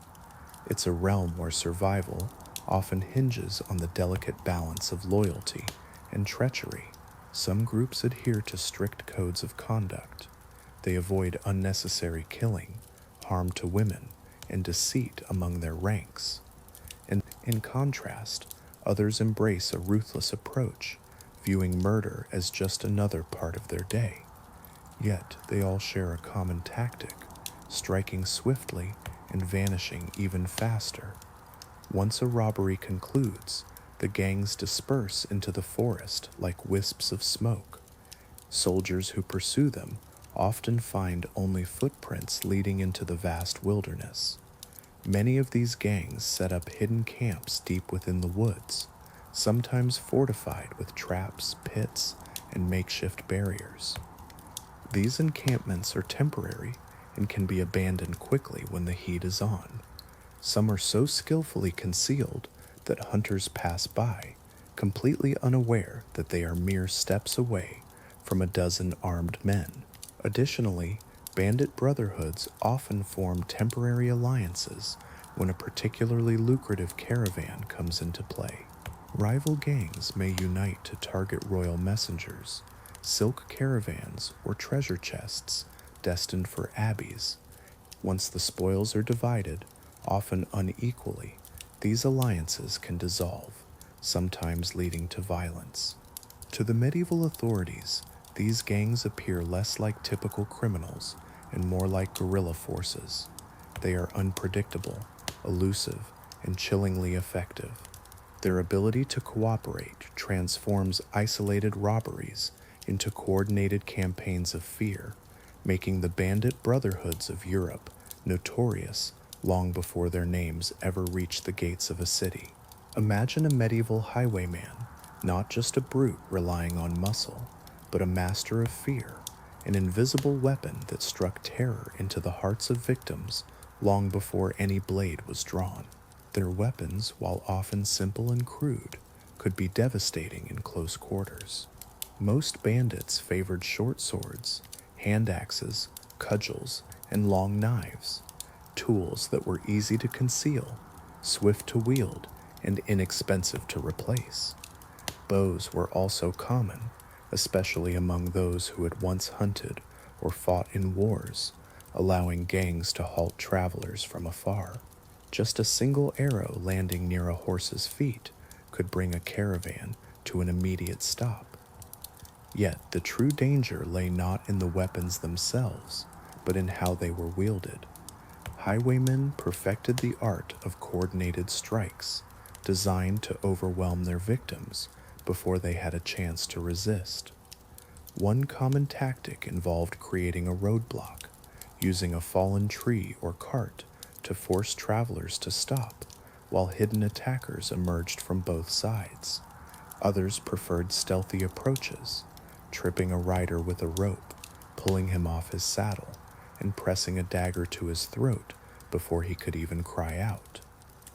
It's a realm where survival often hinges on the delicate balance of loyalty and treachery. Some groups adhere to strict codes of conduct. They avoid unnecessary killing, harm to women, and deceit among their ranks. And in contrast, others embrace a ruthless approach, viewing murder as just another part of their day. Yet they all share a common tactic, striking swiftly and vanishing even faster. Once a robbery concludes, the gangs disperse into the forest like wisps of smoke. Soldiers who pursue them often find only footprints leading into the vast wilderness. Many of these gangs set up hidden camps deep within the woods, sometimes fortified with traps, pits, and makeshift barriers. These encampments are temporary and can be abandoned quickly when the heat is on. Some are so skillfully concealed that hunters pass by, completely unaware that they are mere steps away from a dozen armed men. Additionally, bandit brotherhoods often form temporary alliances when a particularly lucrative caravan comes into play. Rival gangs may unite to target royal messengers, silk caravans, or treasure chests destined for abbeys. Once the spoils are divided, often unequally, these alliances can dissolve, sometimes leading to violence. To the medieval authorities, these gangs appear less like typical criminals and more like guerrilla forces. They are unpredictable, elusive, and chillingly effective. Their ability to cooperate transforms isolated robberies into coordinated campaigns of fear, making the bandit brotherhoods of Europe notorious long before their names ever reached the gates of a city. Imagine a medieval highwayman, not just a brute relying on muscle, but a master of fear, an invisible weapon that struck terror into the hearts of victims long before any blade was drawn. Their weapons, while often simple and crude, could be devastating in close quarters. Most bandits favored short swords, hand axes, cudgels, and long knives, tools that were easy to conceal, swift to wield, and inexpensive to replace. Bows were also common, especially among those who had once hunted or fought in wars, allowing gangs to halt travelers from afar. Just a single arrow landing near a horse's feet could bring a caravan to an immediate stop. Yet the true danger lay not in the weapons themselves, but in how they were wielded. Highwaymen perfected the art of coordinated strikes, designed to overwhelm their victims before they had a chance to resist. One common tactic involved creating a roadblock, using a fallen tree or cart to force travelers to stop, while hidden attackers emerged from both sides. Others preferred stealthy approaches, tripping a rider with a rope, pulling him off his saddle, and pressing a dagger to his throat before he could even cry out.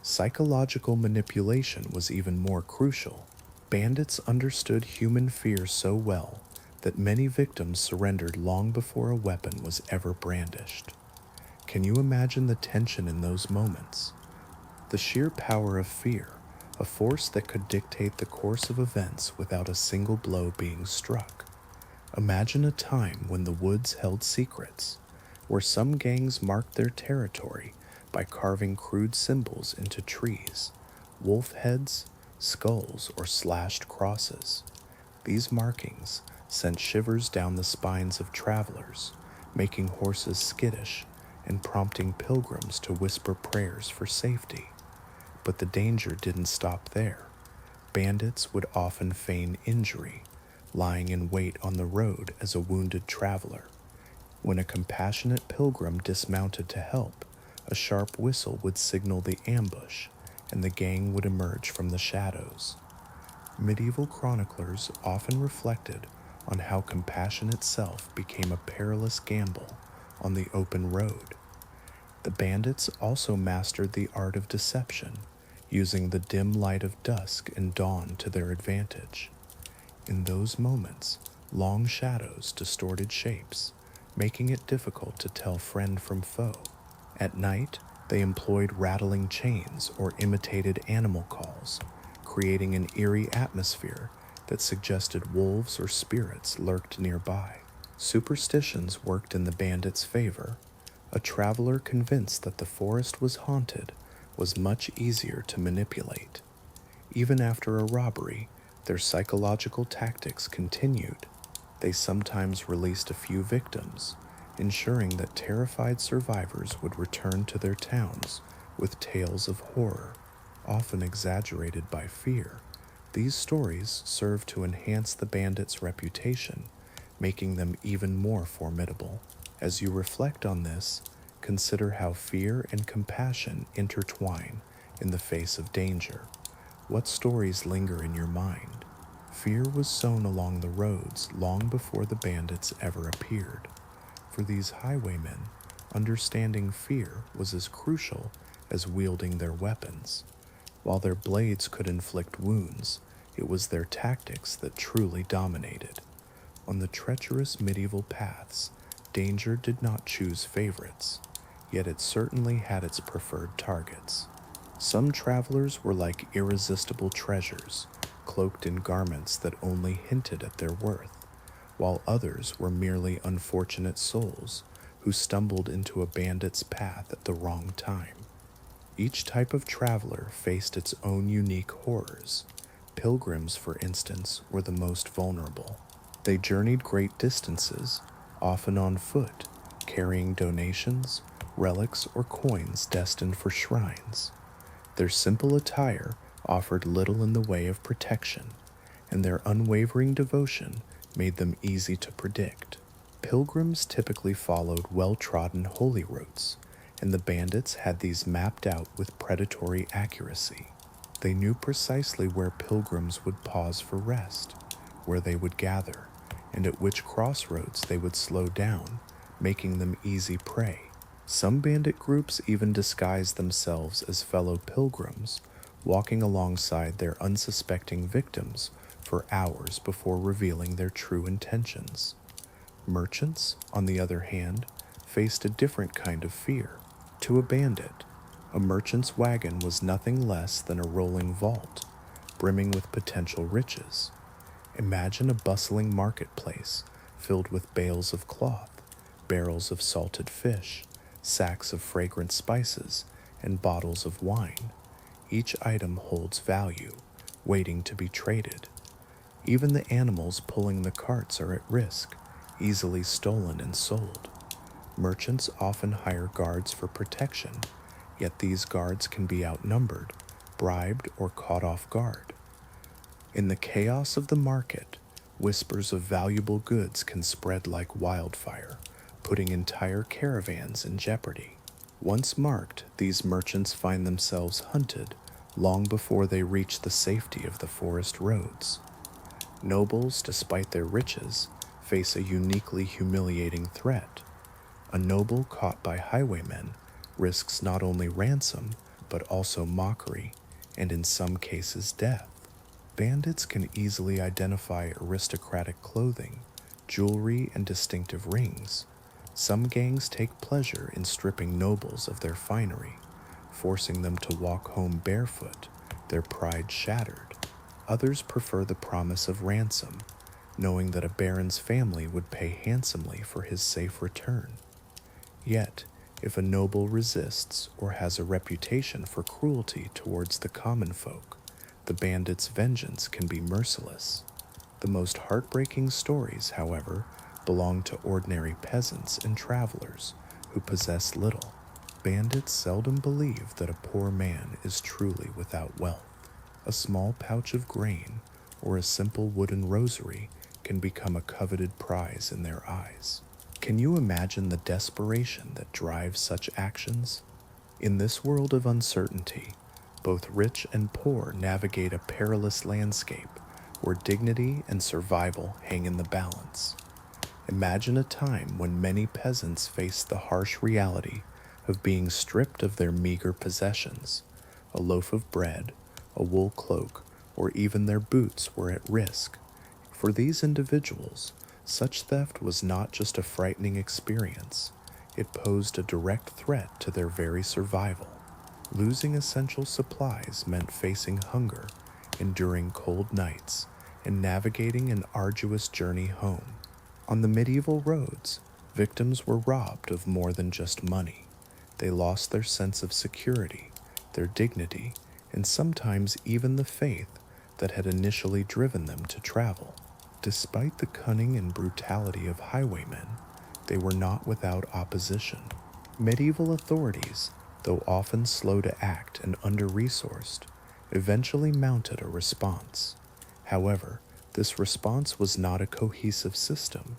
Psychological manipulation was even more crucial. Bandits understood human fear so well that many victims surrendered long before a weapon was ever brandished. Can you imagine the tension in those moments? The sheer power of fear, a force that could dictate the course of events without a single blow being struck. Imagine a time when the woods held secrets, where some gangs marked their territory by carving crude symbols into trees, wolf heads, skulls, or slashed crosses. These markings sent shivers down the spines of travelers, making horses skittish and prompting pilgrims to whisper prayers for safety. But the danger didn't stop there. Bandits would often feign injury, lying in wait on the road as a wounded traveler. When a compassionate pilgrim dismounted to help, a sharp whistle would signal the ambush, and the gang would emerge from the shadows. Medieval chroniclers often reflected on how compassion itself became a perilous gamble on the open road. The bandits also mastered the art of deception, using the dim light of dusk and dawn to their advantage. In those moments, long shadows distorted shapes, making it difficult to tell friend from foe. At night, they employed rattling chains or imitated animal calls, creating an eerie atmosphere that suggested wolves or spirits lurked nearby. Superstitions worked in the bandits' favor. A traveler convinced that the forest was haunted was much easier to manipulate. Even after a robbery, their psychological tactics continued. They sometimes released a few victims, ensuring that terrified survivors would return to their towns with tales of horror, often exaggerated by fear. These stories served to enhance the bandits' reputation, making them even more formidable. As you reflect on this, consider how fear and compassion intertwine in the face of danger. What stories linger in your mind? Fear was sown along the roads long before the bandits ever appeared. For these highwaymen, understanding fear was as crucial as wielding their weapons. While their blades could inflict wounds, it was their tactics that truly dominated. On the treacherous medieval paths, danger did not choose favorites, yet it certainly had its preferred targets. Some travelers were like irresistible treasures, cloaked in garments that only hinted at their worth, while others were merely unfortunate souls who stumbled into a bandit's path at the wrong time. Each type of traveler faced its own unique horrors. Pilgrims, for instance, were the most vulnerable. They journeyed great distances, often on foot, carrying donations, relics or coins destined for shrines. Their simple attire offered little in the way of protection, and their unwavering devotion made them easy to predict. Pilgrims typically followed well-trodden holy routes, and the bandits had these mapped out with predatory accuracy. They knew precisely where pilgrims would pause for rest, where they would gather, and at which crossroads they would slow down, making them easy prey. Some bandit groups even disguised themselves as fellow pilgrims, walking alongside their unsuspecting victims for hours before revealing their true intentions. Merchants, on the other hand, faced a different kind of fear. To a bandit, a merchant's wagon was nothing less than a rolling vault, brimming with potential riches. Imagine a bustling marketplace filled with bales of cloth, barrels of salted fish, sacks of fragrant spices, and bottles of wine. Each item holds value, waiting to be traded. Even the animals pulling the carts are at risk, easily stolen and sold. Merchants often hire guards for protection, yet these guards can be outnumbered, bribed, or caught off guard. In the chaos of the market, whispers of valuable goods can spread like wildfire, putting entire caravans in jeopardy. Once marked, these merchants find themselves hunted long before they reach the safety of the forest roads. Nobles, despite their riches, face a uniquely humiliating threat. A noble caught by highwaymen risks not only ransom, but also mockery, and in some cases death. Bandits can easily identify aristocratic clothing, jewelry, and distinctive rings. Some gangs take pleasure in stripping nobles of their finery, forcing them to walk home barefoot, their pride shattered. Others prefer the promise of ransom, knowing that a baron's family would pay handsomely for his safe return. Yet, if a noble resists or has a reputation for cruelty towards the common folk, the bandit's vengeance can be merciless. The most heartbreaking stories, however, belong to ordinary peasants and travelers who possess little. Bandits seldom believe that a poor man is truly without wealth. A small pouch of grain or a simple wooden rosary can become a coveted prize in their eyes. Can you imagine the desperation that drives such actions? In this world of uncertainty, both rich and poor navigate a perilous landscape where dignity and survival hang in the balance. Imagine a time when many peasants faced the harsh reality of being stripped of their meager possessions. A loaf of bread, a wool cloak, or even their boots were at risk. For these individuals, such theft was not just a frightening experience, it posed a direct threat to their very survival. Losing essential supplies meant facing hunger, enduring cold nights, and navigating an arduous journey home. On the medieval roads, victims were robbed of more than just money. They lost their sense of security, their dignity, and sometimes even the faith that had initially driven them to travel. Despite the cunning and brutality of highwaymen, they were not without opposition. Medieval authorities, though often slow to act and under-resourced, eventually mounted a response. However, this response was not a cohesive system.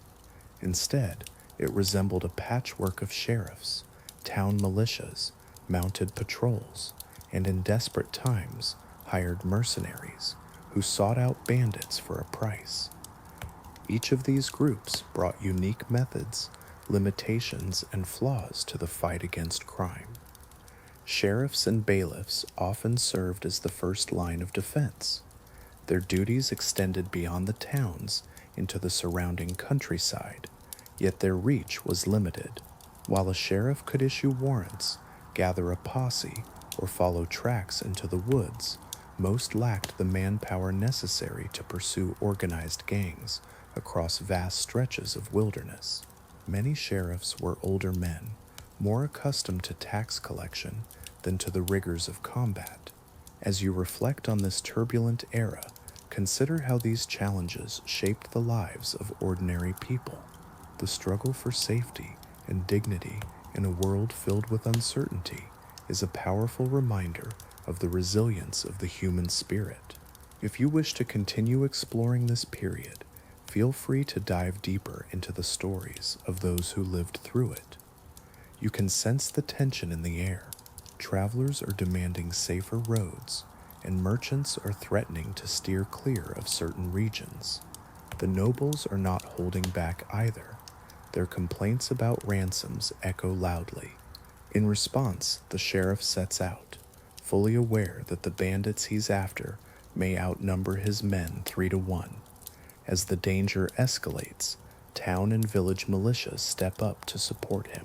Instead, it resembled a patchwork of sheriffs, town militias, mounted patrols, and in desperate times, hired mercenaries who sought out bandits for a price. Each of these groups brought unique methods, limitations, and flaws to the fight against crime. Sheriffs and bailiffs often served as the first line of defense. Their duties extended beyond the towns into the surrounding countryside, yet their reach was limited. While a sheriff could issue warrants, gather a posse, or follow tracks into the woods, most lacked the manpower necessary to pursue organized gangs across vast stretches of wilderness. Many sheriffs were older men, more accustomed to tax collection than to the rigors of combat. As you reflect on this turbulent era, consider how these challenges shaped the lives of ordinary people. The struggle for safety and dignity in a world filled with uncertainty is a powerful reminder of the resilience of the human spirit. If you wish to continue exploring this period, feel free to dive deeper into the stories of those who lived through it. You can sense the tension in the air. Travelers are demanding safer roads, and merchants are threatening to steer clear of certain regions. The nobles are not holding back either. Their complaints about ransoms echo loudly. In response, the sheriff sets out, fully aware that the bandits he's after may outnumber his men 3 to 1. As the danger escalates, town and village militias step up to support him.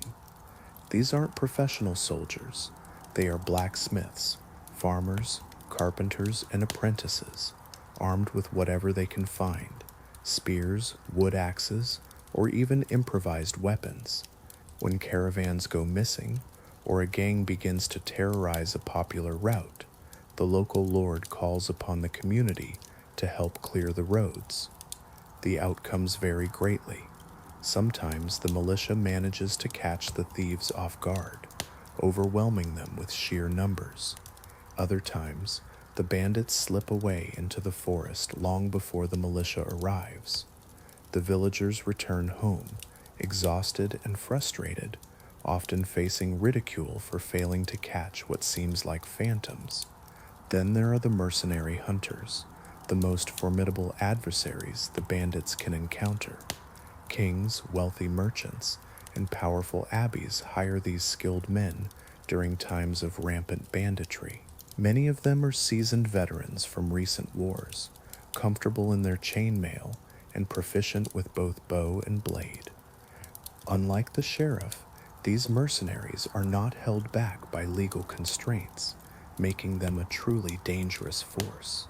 These aren't professional soldiers. They are blacksmiths, farmers, carpenters, and apprentices, armed with whatever they can find: spears, wood axes, or even improvised weapons. When caravans go missing, or a gang begins to terrorize a popular route, the local lord calls upon the community to help clear the roads. The outcomes vary greatly. Sometimes the militia manages to catch the thieves off guard, overwhelming them with sheer numbers. Other times, the bandits slip away into the forest long before the militia arrives. The villagers return home, exhausted and frustrated, often facing ridicule for failing to catch what seems like phantoms. Then there are the mercenary hunters, the most formidable adversaries the bandits can encounter. Kings, wealthy merchants, and powerful abbeys hire these skilled men during times of rampant banditry. Many of them are seasoned veterans from recent wars, comfortable in their chainmail and proficient with both bow and blade. Unlike the sheriff, these mercenaries are not held back by legal constraints, making them a truly dangerous force.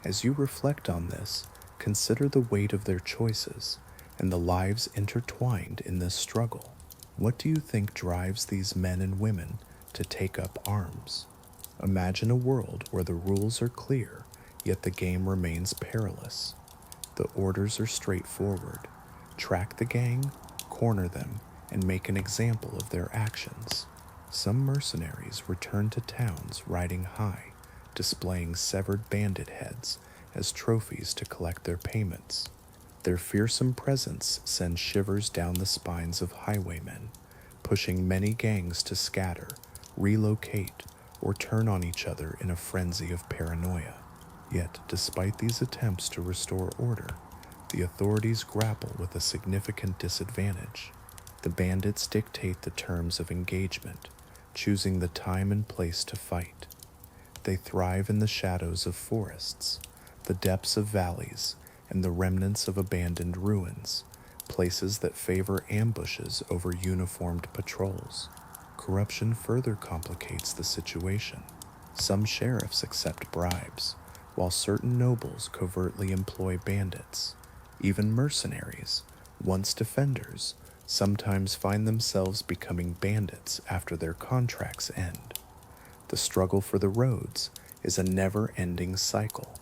As you reflect on this, consider the weight of their choices and the lives intertwined in this struggle. What do you think drives these men and women to take up arms? Imagine a world where the rules are clear, yet the game remains perilous. The orders are straightforward: track the gang, corner them, and make an example of their actions. Some mercenaries return to towns riding high, displaying severed bandit heads as trophies to collect their payments. Their fearsome presence sends shivers down the spines of highwaymen, pushing many gangs to scatter, relocate, or turn on each other in a frenzy of paranoia. Yet, despite these attempts to restore order, the authorities grapple with a significant disadvantage. The bandits dictate the terms of engagement, choosing the time and place to fight. They thrive in the shadows of forests, the depths of valleys, and the remnants of abandoned ruins, places that favor ambushes over uniformed patrols. Corruption further complicates the situation. Some sheriffs accept bribes, while certain nobles covertly employ bandits. Even mercenaries, once defenders, sometimes find themselves becoming bandits after their contracts end. The struggle for the roads is a never-ending cycle.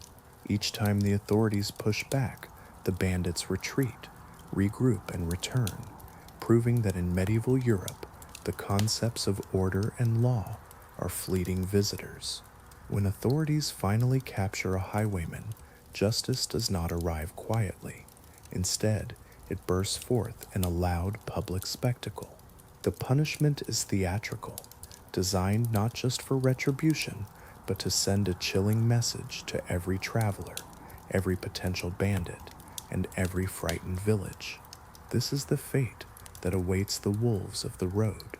Each time the authorities push back, the bandits retreat, regroup, and return, proving that in medieval Europe, the concepts of order and law are fleeting visitors. When authorities finally capture a highwayman, justice does not arrive quietly. Instead, it bursts forth in a loud public spectacle. The punishment is theatrical, designed not just for retribution, but to send a chilling message to every traveler, every potential bandit, and every frightened village. This is the fate that awaits the wolves of the road.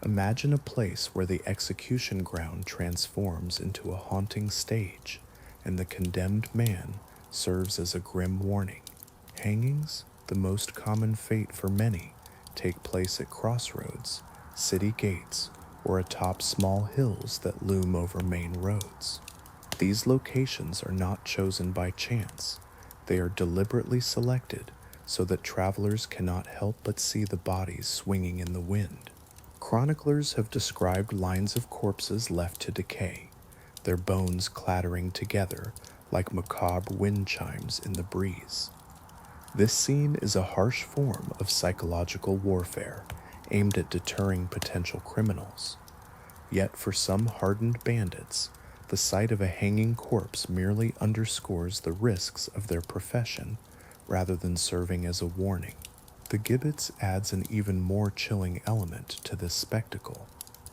Imagine a place where the execution ground transforms into a haunting stage, and the condemned man serves as a grim warning. Hangings, the most common fate for many, take place at crossroads, city gates, or atop small hills that loom over main roads. These locations are not chosen by chance. They are deliberately selected so that travelers cannot help but see the bodies swinging in the wind. Chroniclers have described lines of corpses left to decay, their bones clattering together like macabre wind chimes in the breeze. This scene is a harsh form of psychological warfare, aimed at deterring potential criminals. Yet for some hardened bandits, the sight of a hanging corpse merely underscores the risks of their profession rather than serving as a warning. The gibbet adds an even more chilling element to this spectacle.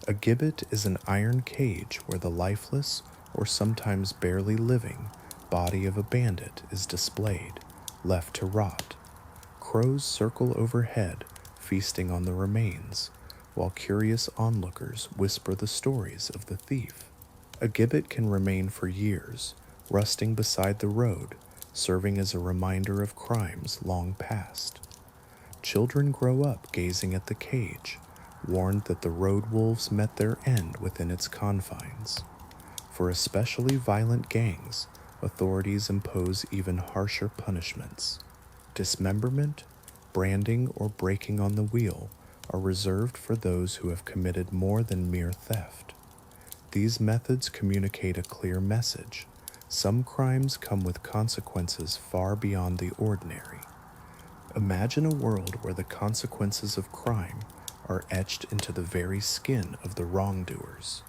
A gibbet is an iron cage where the lifeless, or sometimes barely living, body of a bandit is displayed, left to rot. Crows circle overhead, feasting on the remains, while curious onlookers whisper the stories of the thief. A gibbet can remain for years, rusting beside the road, serving as a reminder of crimes long past. Children grow up gazing at the cage, warned that the road wolves met their end within its confines. For especially violent gangs, authorities impose even harsher punishments. Dismemberment, branding, or breaking on the wheel are reserved for those who have committed more than mere theft. These methods communicate a clear message. Some crimes come with consequences far beyond the ordinary. Imagine a world where the consequences of crime are etched into the very skin of the wrongdoers.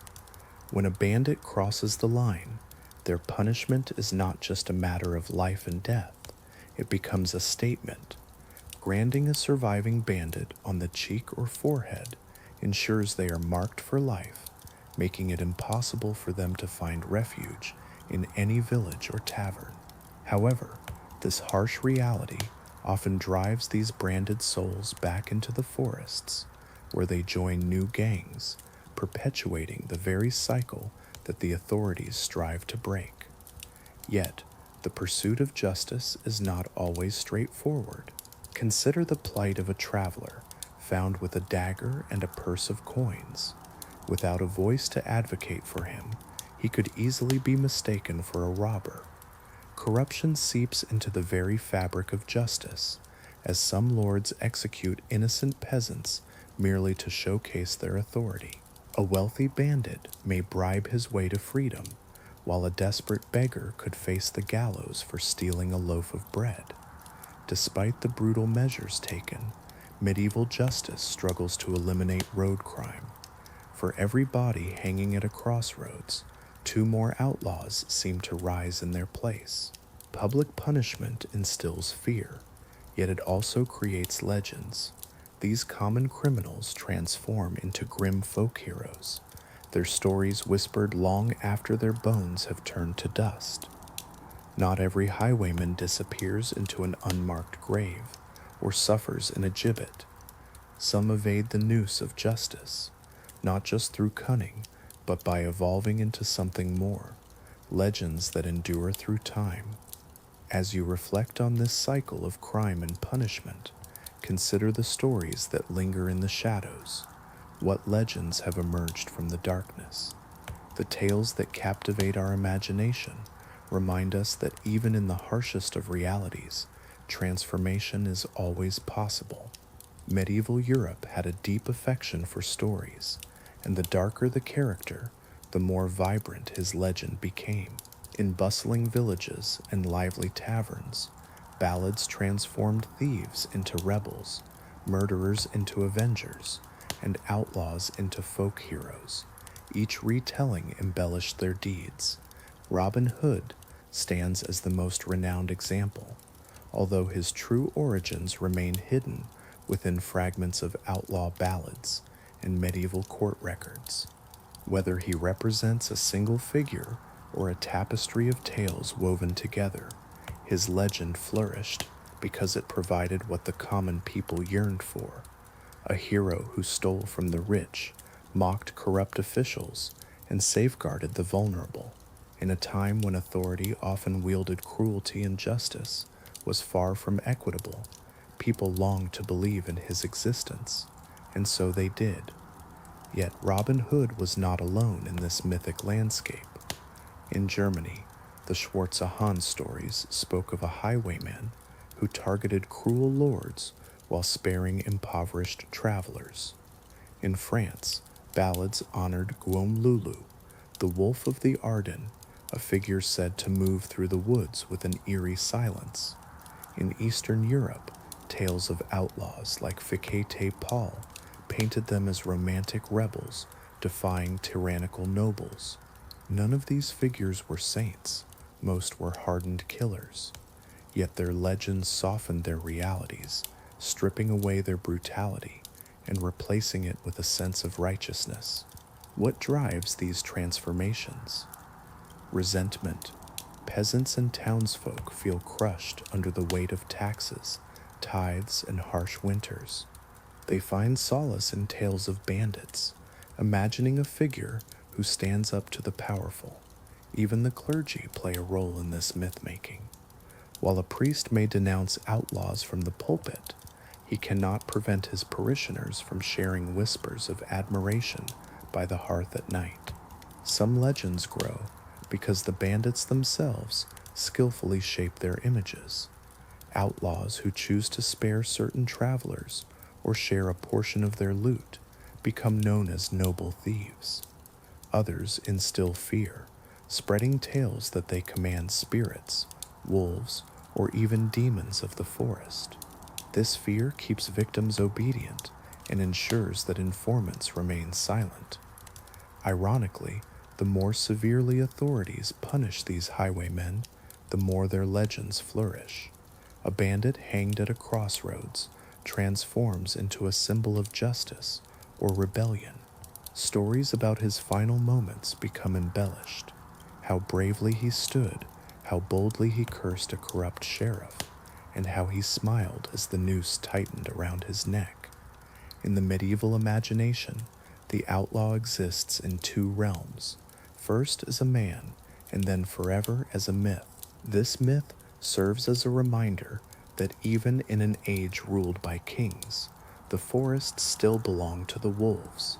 When a bandit crosses the line, their punishment is not just a matter of life and death, it becomes a statement. Branding a surviving bandit on the cheek or forehead ensures they are marked for life, making it impossible for them to find refuge in any village or tavern. However, this harsh reality often drives these branded souls back into the forests, where they join new gangs, perpetuating the very cycle that the authorities strive to break. Yet, the pursuit of justice is not always straightforward. Consider the plight of a traveler found with a dagger and a purse of coins. Without a voice to advocate for him, he could easily be mistaken for a robber. Corruption seeps into the very fabric of justice, as some lords execute innocent peasants merely to showcase their authority. A wealthy bandit may bribe his way to freedom, while a desperate beggar could face the gallows for stealing a loaf of bread. Despite the brutal measures taken, medieval justice struggles to eliminate road crime. For every body hanging at a crossroads, 2 more outlaws seem to rise in their place. Public punishment instills fear, yet it also creates legends. These common criminals transform into grim folk heroes, their stories whispered long after their bones have turned to dust. Not every highwayman disappears into an unmarked grave or suffers in a gibbet. Some evade the noose of justice, not just through cunning, but by evolving into something more, legends that endure through time. As you reflect on this cycle of crime and punishment, consider the stories that linger in the shadows. What legends have emerged from the darkness? The tales that captivate our imagination remind us that even in the harshest of realities, transformation is always possible. Medieval Europe had a deep affection for stories, and the darker the character, the more vibrant his legend became. In bustling villages and lively taverns, ballads transformed thieves into rebels, murderers into avengers, and outlaws into folk heroes. Each retelling embellished their deeds. Robin Hood stands as the most renowned example, although his true origins remain hidden within fragments of outlaw ballads and medieval court records. Whether he represents a single figure or a tapestry of tales woven together, his legend flourished because it provided what the common people yearned for: a hero who stole from the rich, mocked corrupt officials, and safeguarded the vulnerable. In a time when authority often wielded cruelty and justice was far from equitable, people longed to believe in his existence, and so they did. Yet Robin Hood was not alone in this mythic landscape. In Germany, the Schwarze Hans stories spoke of a highwayman who targeted cruel lords while sparing impoverished travelers. In France, ballads honored Guillaume Lulu, the wolf of the Ardennes, a figure said to move through the woods with an eerie silence. In Eastern Europe, tales of outlaws like Ficete Paul painted them as romantic rebels defying tyrannical nobles. None of these figures were saints, most were hardened killers. Yet their legends softened their realities, stripping away their brutality and replacing it with a sense of righteousness. What drives these transformations? Resentment. Peasants and townsfolk feel crushed under the weight of taxes, tithes, and harsh winters. They find solace in tales of bandits, imagining a figure who stands up to the powerful. Even the clergy play a role in this myth-making. While a priest may denounce outlaws from the pulpit, he cannot prevent his parishioners from sharing whispers of admiration by the hearth at night. Some legends grow because the bandits themselves skillfully shape their images. Outlaws who choose to spare certain travelers or share a portion of their loot become known as noble thieves. Others instill fear, spreading tales that they command spirits, wolves, or even demons of the forest. This fear keeps victims obedient and ensures that informants remain silent. Ironically, the more severely authorities punish these highwaymen, the more their legends flourish. A bandit hanged at a crossroads transforms into a symbol of justice or rebellion. Stories about his final moments become embellished. How bravely he stood, how boldly he cursed a corrupt sheriff, and how he smiled as the noose tightened around his neck. In the medieval imagination, the outlaw exists in two realms, first as a man, and then forever as a myth. This myth serves as a reminder that even in an age ruled by kings, the forests still belong to the wolves.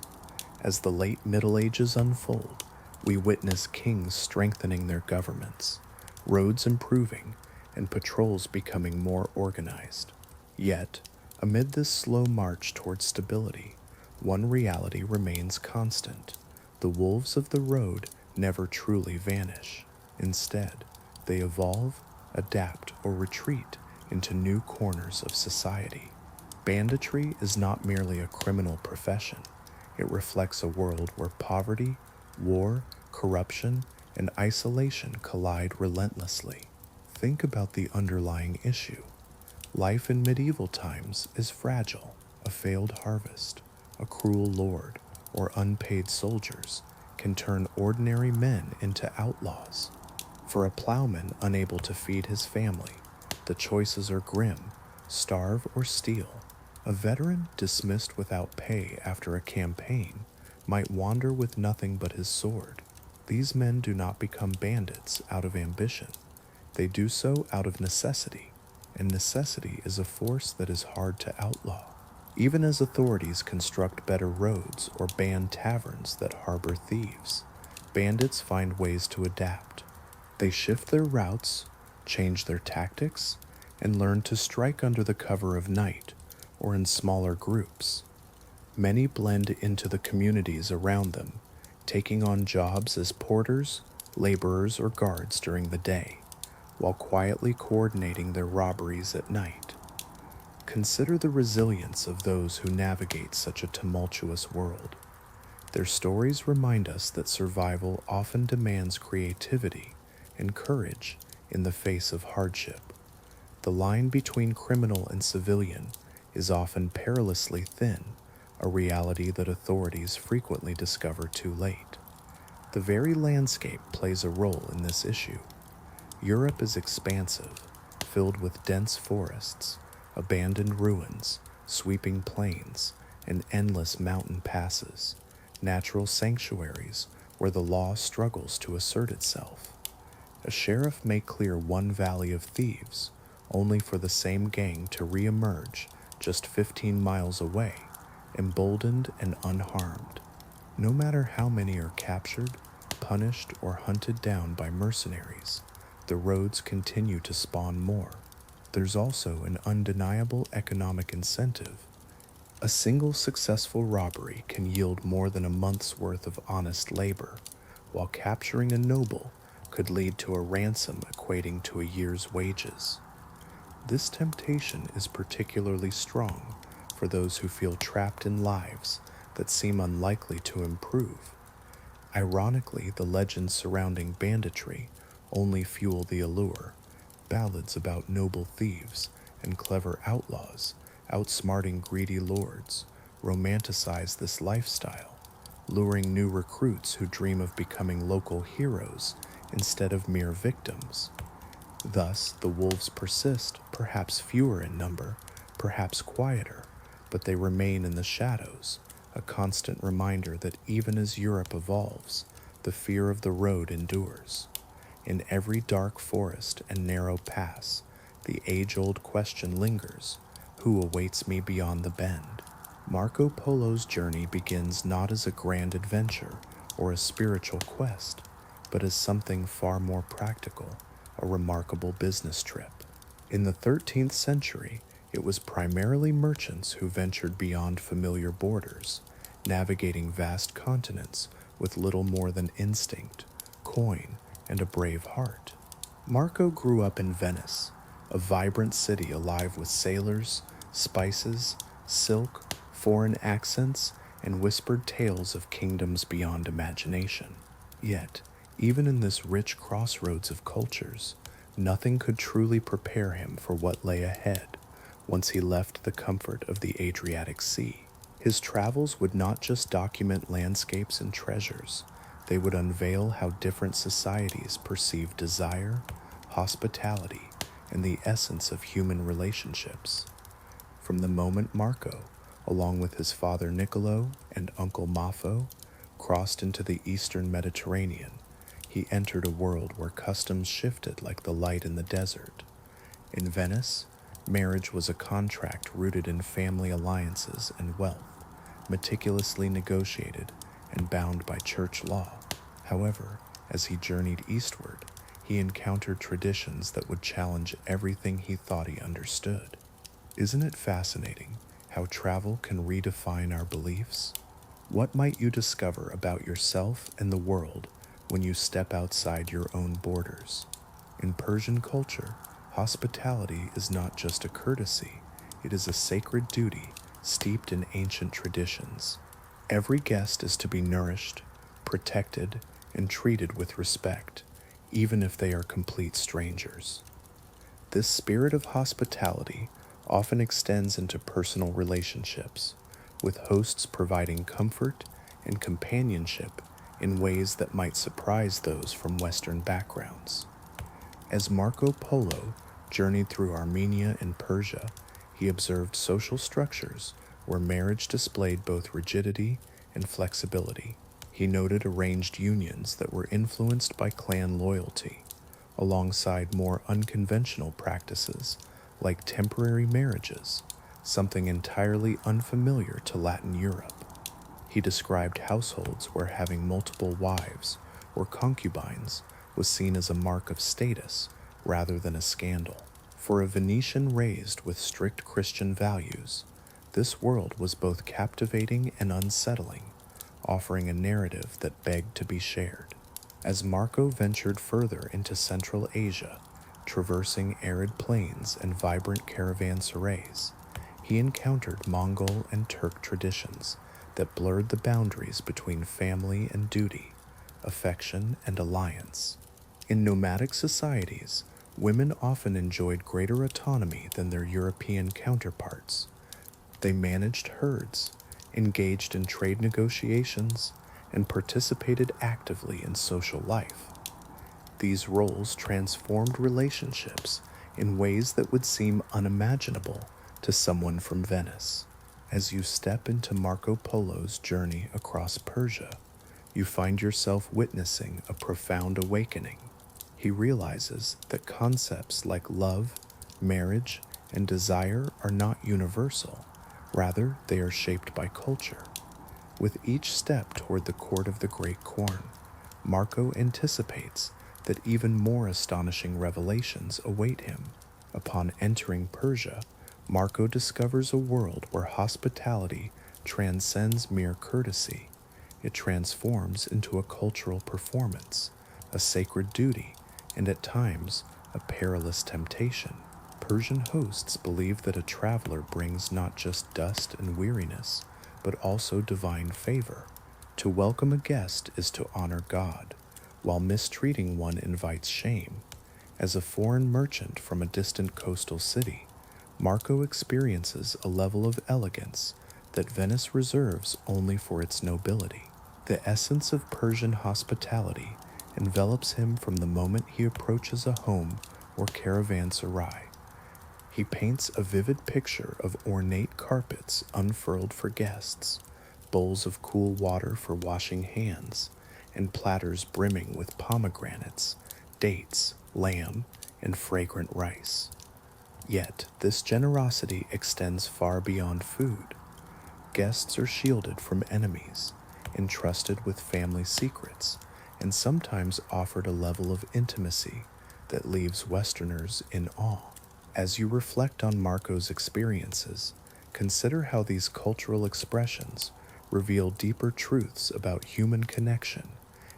As the late Middle Ages unfold, we witness kings strengthening their governments, roads improving, and patrols becoming more organized. Yet, amid this slow march toward stability, one reality remains constant. The wolves of the road never truly vanish. Instead, they evolve, adapt, or retreat into new corners of society. Banditry is not merely a criminal profession. It reflects a world where poverty, war, corruption, and isolation collide relentlessly. Think about the underlying issue. Life in medieval times is fragile. A failed harvest, a cruel lord, or unpaid soldiers can turn ordinary men into outlaws. For a plowman unable to feed his family, the choices are grim: starve or steal. A veteran dismissed without pay after a campaign might wander with nothing but his sword. These men do not become bandits out of ambition. They do so out of necessity, and necessity is a force that is hard to outlaw. Even as authorities construct better roads or ban taverns that harbor thieves, bandits find ways to adapt. They shift their routes, change their tactics, and learn to strike under the cover of night or in smaller groups. Many blend into the communities around them, taking on jobs as porters, laborers, or guards during the day, while quietly coordinating their robberies at night. Consider the resilience of those who navigate such a tumultuous world. Their stories remind us that survival often demands creativity and courage in the face of hardship. The line between criminal and civilian is often perilously thin, a reality that authorities frequently discover too late. The very landscape plays a role in this issue. Europe is expansive, filled with dense forests, abandoned ruins, sweeping plains, and endless mountain passes, natural sanctuaries where the law struggles to assert itself. A sheriff may clear one valley of thieves, only for the same gang to re-emerge just 15 miles away, emboldened and unharmed. No matter how many are captured, punished, or hunted down by mercenaries, the roads continue to spawn more. There's also an undeniable economic incentive. A single successful robbery can yield more than a month's worth of honest labor, while capturing a noble could lead to a ransom equating to a year's wages. This temptation is particularly strong for those who feel trapped in lives that seem unlikely to improve. Ironically, the legends surrounding banditry only fuel the allure. Ballads about noble thieves and clever outlaws outsmarting greedy lords romanticize this lifestyle, luring new recruits who dream of becoming local heroes instead of mere victims. Thus, the wolves persist, perhaps fewer in number, perhaps quieter, but they remain in the shadows, a constant reminder that even as Europe evolves, the fear of the road endures. In every dark forest and narrow pass, the age-old question lingers, who awaits me beyond the bend? Marco Polo's journey begins not as a grand adventure or a spiritual quest, but as something far more practical, a remarkable business trip. In the 13th century, it was primarily merchants who ventured beyond familiar borders, navigating vast continents with little more than instinct, coin, and a brave heart. Marco grew up in Venice, a vibrant city alive with sailors, spices, silk, foreign accents, and whispered tales of kingdoms beyond imagination. Yet, even in this rich crossroads of cultures, nothing could truly prepare him for what lay ahead once he left the comfort of the Adriatic Sea. His travels would not just document landscapes and treasures, they would unveil how different societies perceive desire, hospitality, and the essence of human relationships. From the moment Marco, along with his father Niccolo and uncle Maffo, crossed into the eastern Mediterranean, he entered a world where customs shifted like the light in the desert. In Venice, marriage was a contract rooted in family alliances and wealth, meticulously negotiated and bound by church law. However, as he journeyed eastward, he encountered traditions that would challenge everything he thought he understood. Isn't it fascinating how travel can redefine our beliefs? What might you discover about yourself and the world when you step outside your own borders? In Persian culture, hospitality is not just a courtesy, it is a sacred duty steeped in ancient traditions. Every guest is to be nourished, protected, and treated with respect, even if they are complete strangers. This spirit of hospitality often extends into personal relationships, with hosts providing comfort and companionship in ways that might surprise those from Western backgrounds. As Marco Polo journeyed through Armenia and Persia, he observed social structures where marriage displayed both rigidity and flexibility. He noted arranged unions that were influenced by clan loyalty, alongside more unconventional practices like temporary marriages, something entirely unfamiliar to Latin Europe. He described households where having multiple wives or concubines was seen as a mark of status rather than a scandal. For a Venetian raised with strict Christian values, this world was both captivating and unsettling, offering a narrative that begged to be shared. As Marco ventured further into Central Asia, traversing arid plains and vibrant caravanserais, he encountered Mongol and Turk traditions that blurred the boundaries between family and duty, affection and alliance. In nomadic societies, women often enjoyed greater autonomy than their European counterparts. They managed herds, engaged in trade negotiations, and participated actively in social life. These roles transformed relationships in ways that would seem unimaginable to someone from Venice. As you step into Marco Polo's journey across Persia, you find yourself witnessing a profound awakening. He realizes that concepts like love, marriage, and desire are not universal. Rather, they are shaped by culture. With each step toward the court of the Great Corn, Marco anticipates that even more astonishing revelations await him. Upon entering Persia, Marco discovers a world where hospitality transcends mere courtesy. It transforms into a cultural performance, a sacred duty, and at times, a perilous temptation. Persian hosts believe that a traveler brings not just dust and weariness, but also divine favor. To welcome a guest is to honor God, while mistreating one invites shame. As a foreign merchant from a distant coastal city, Marco experiences a level of elegance that Venice reserves only for its nobility. The essence of Persian hospitality envelops him from the moment he approaches a home or caravanserai. He paints a vivid picture of ornate carpets unfurled for guests, bowls of cool water for washing hands, and platters brimming with pomegranates, dates, lamb, and fragrant rice. Yet, this generosity extends far beyond food. Guests are shielded from enemies, entrusted with family secrets, and sometimes offered a level of intimacy that leaves Westerners in awe. As you reflect on Marco's experiences, consider how these cultural expressions reveal deeper truths about human connection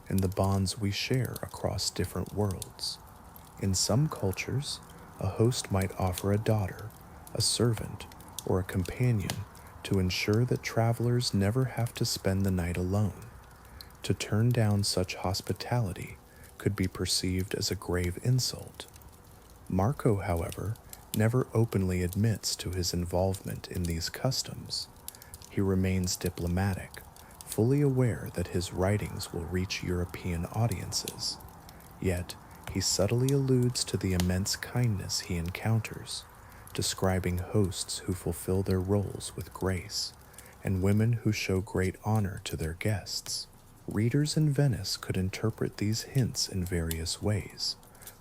and the bonds we share across different worlds. In some cultures, a host might offer a daughter, a servant, or a companion to ensure that travelers never have to spend the night alone. To turn down such hospitality could be perceived as a grave insult. Marco, however, never openly admits to his involvement in these customs. He remains diplomatic, fully aware that his writings will reach European audiences. Yet, he subtly alludes to the immense kindness he encounters, describing hosts who fulfill their roles with grace, and women who show great honor to their guests. Readers in Venice could interpret these hints in various ways,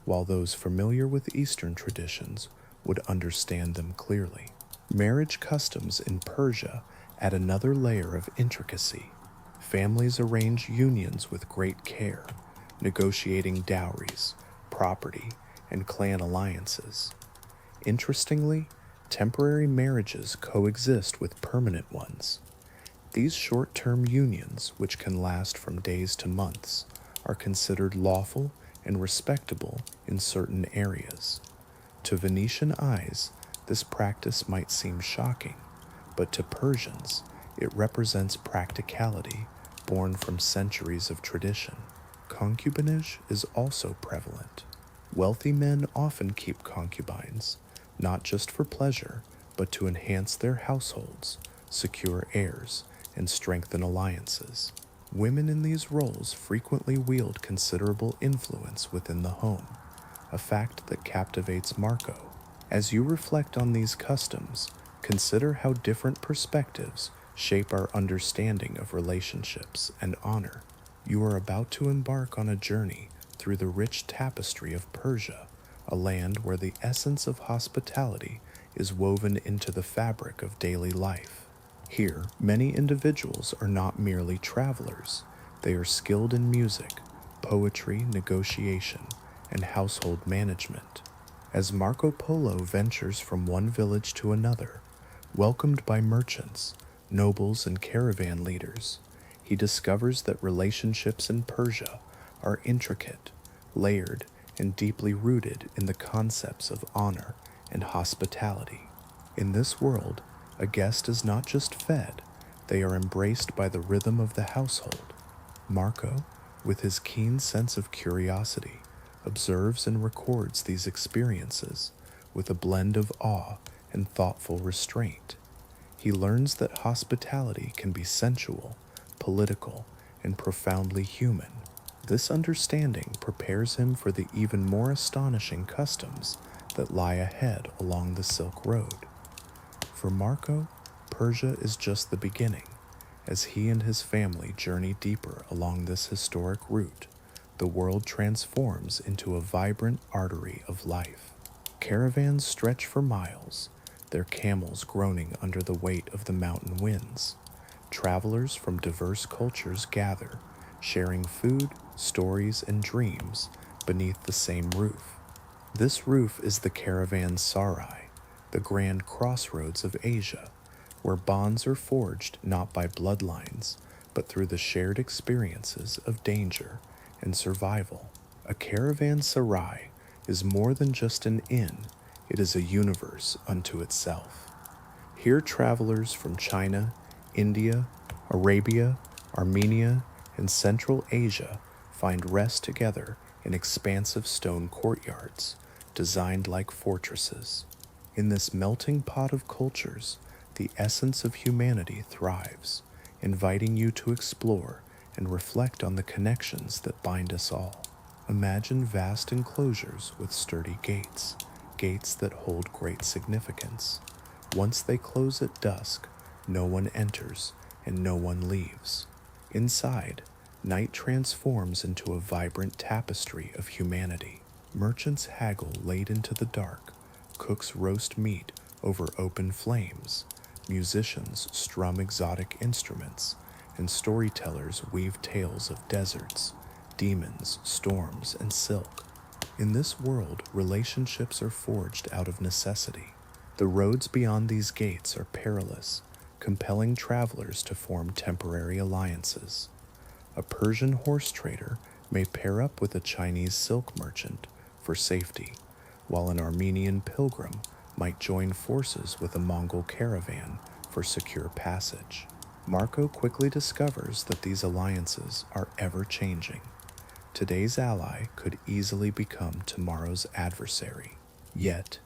while those familiar with Eastern traditions would understand them clearly. Marriage customs in Persia add another layer of intricacy. Families arrange unions with great care, negotiating dowries, property, and clan alliances. Interestingly, temporary marriages coexist with permanent ones. These short-term unions, which can last from days to months, are considered lawful and respectable in certain areas. To Venetian eyes, this practice might seem shocking, but to Persians, it represents practicality born from centuries of tradition. Concubinage is also prevalent. Wealthy men often keep concubines, not just for pleasure, but to enhance their households, secure heirs, and strengthen alliances. Women in these roles frequently wield considerable influence within the home, a fact that captivates Marco. As you reflect on these customs, consider how different perspectives shape our understanding of relationships and honor. You are about to embark on a journey through the rich tapestry of Persia, a land where the essence of hospitality is woven into the fabric of daily life. Here, many individuals are not merely travelers. They are skilled in music, poetry, negotiation, and household management. As Marco Polo ventures from one village to another, welcomed by merchants, nobles, and caravan leaders, he discovers that relationships in Persia are intricate, layered, and deeply rooted in the concepts of honor and hospitality. In this world, a guest is not just fed, they are embraced by the rhythm of the household. Marco, with his keen sense of curiosity, observes and records these experiences with a blend of awe and thoughtful restraint. He learns that hospitality can be sensual, political, and profoundly human. This understanding prepares him for the even more astonishing customs that lie ahead along the Silk Road. For Marco, Persia is just the beginning. As he and his family journey deeper along this historic route, the world transforms into a vibrant artery of life. Caravans stretch for miles, their camels groaning under the weight of the mountain winds. Travelers from diverse cultures gather, sharing food, stories, and dreams beneath the same roof. This roof is the caravanserai, the grand crossroads of Asia, where bonds are forged not by bloodlines, but through the shared experiences of danger and survival. A caravanserai is more than just an inn, It is a universe unto itself. Here, travelers from China, India, Arabia, Armenia, and Central Asia find rest together in expansive stone courtyards designed like fortresses. In this melting pot of cultures, the essence of humanity thrives, inviting you to explore and reflect on the connections that bind us all. Imagine vast enclosures with sturdy gates, gates that hold great significance. Once they close at dusk, no one enters and no one leaves. Inside, night transforms into a vibrant tapestry of humanity. Merchants haggle late into the dark, cooks roast meat over open flames, musicians strum exotic instruments, and storytellers weave tales of deserts, demons, storms, and silk. In this world, relationships are forged out of necessity. The roads beyond these gates are perilous, compelling travelers to form temporary alliances. A Persian horse trader may pair up with a Chinese silk merchant for safety, while an Armenian pilgrim might join forces with a Mongol caravan for secure passage. Marco quickly discovers that these alliances are ever-changing. Today's ally could easily become tomorrow's adversary. Yet,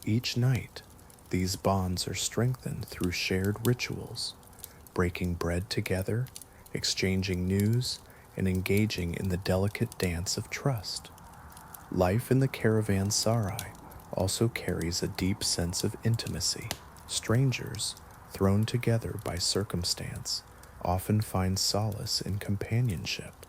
each night, these bonds are strengthened through shared rituals, breaking bread together, exchanging news, and engaging in the delicate dance of trust. Life in the caravanserai also carries a deep sense of intimacy. Strangers, thrown together by circumstance, often find solace in companionship.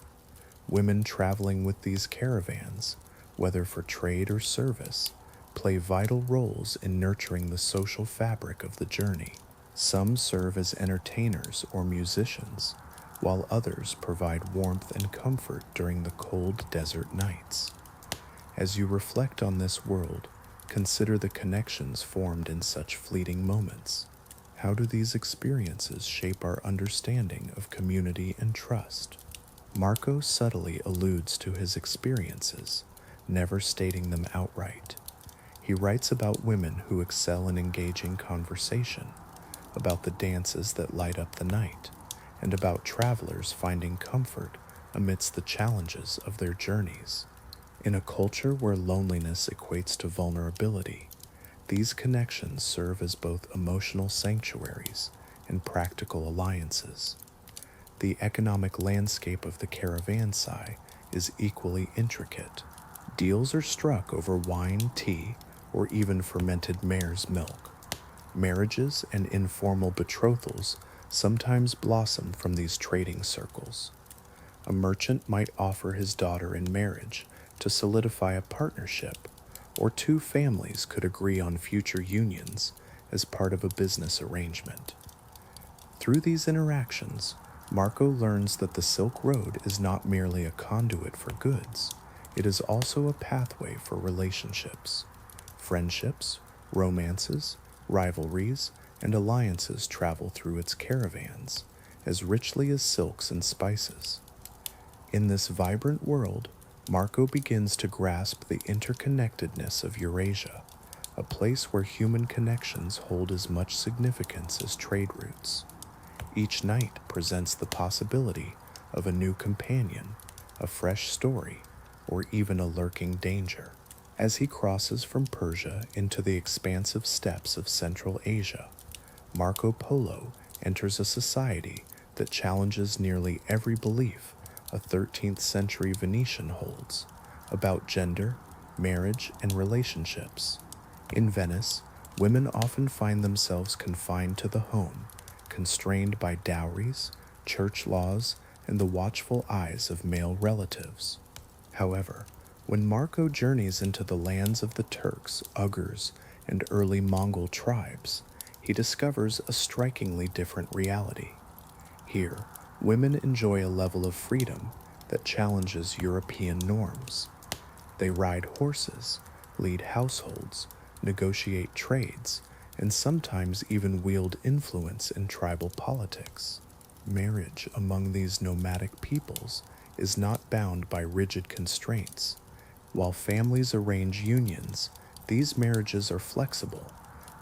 Women traveling with these caravans, whether for trade or service, play vital roles in nurturing the social fabric of the journey. Some serve as entertainers or musicians, while others provide warmth and comfort during the cold desert nights. As you reflect on this world, consider the connections formed in such fleeting moments. How do these experiences shape our understanding of community and trust? Marco subtly alludes to his experiences, never stating them outright. He writes about women who excel in engaging conversation, about the dances that light up the night, and about travelers finding comfort amidst the challenges of their journeys. In a culture where loneliness equates to vulnerability, these connections serve as both emotional sanctuaries and practical alliances. The economic landscape of the caravanserai is equally intricate. Deals are struck over wine, tea, or even fermented mare's milk. Marriages and informal betrothals sometimes blossom from these trading circles. A merchant might offer his daughter in marriage to solidify a partnership, or two families could agree on future unions as part of a business arrangement. Through these interactions, Marco learns that the Silk Road is not merely a conduit for goods, it is also a pathway for relationships. Friendships, romances, rivalries, and alliances travel through its caravans, as richly as silks and spices. In this vibrant world, Marco begins to grasp the interconnectedness of Eurasia, a place where human connections hold as much significance as trade routes. Each night presents the possibility of a new companion, a fresh story, or even a lurking danger. As he crosses from Persia into the expansive steppes of Central Asia, Marco Polo enters a society that challenges nearly every belief a 13th century Venetian holds about gender, marriage, and relationships. In Venice, women often find themselves confined to the home, constrained by dowries, church laws, and the watchful eyes of male relatives. However, when Marco journeys into the lands of the Turks, Uyghurs, and early Mongol tribes, he discovers a strikingly different reality. Here, women enjoy a level of freedom that challenges European norms. They ride horses, lead households, negotiate trades, and sometimes even wield influence in tribal politics. Marriage among these nomadic peoples is not bound by rigid constraints. While families arrange unions, These marriages are flexible,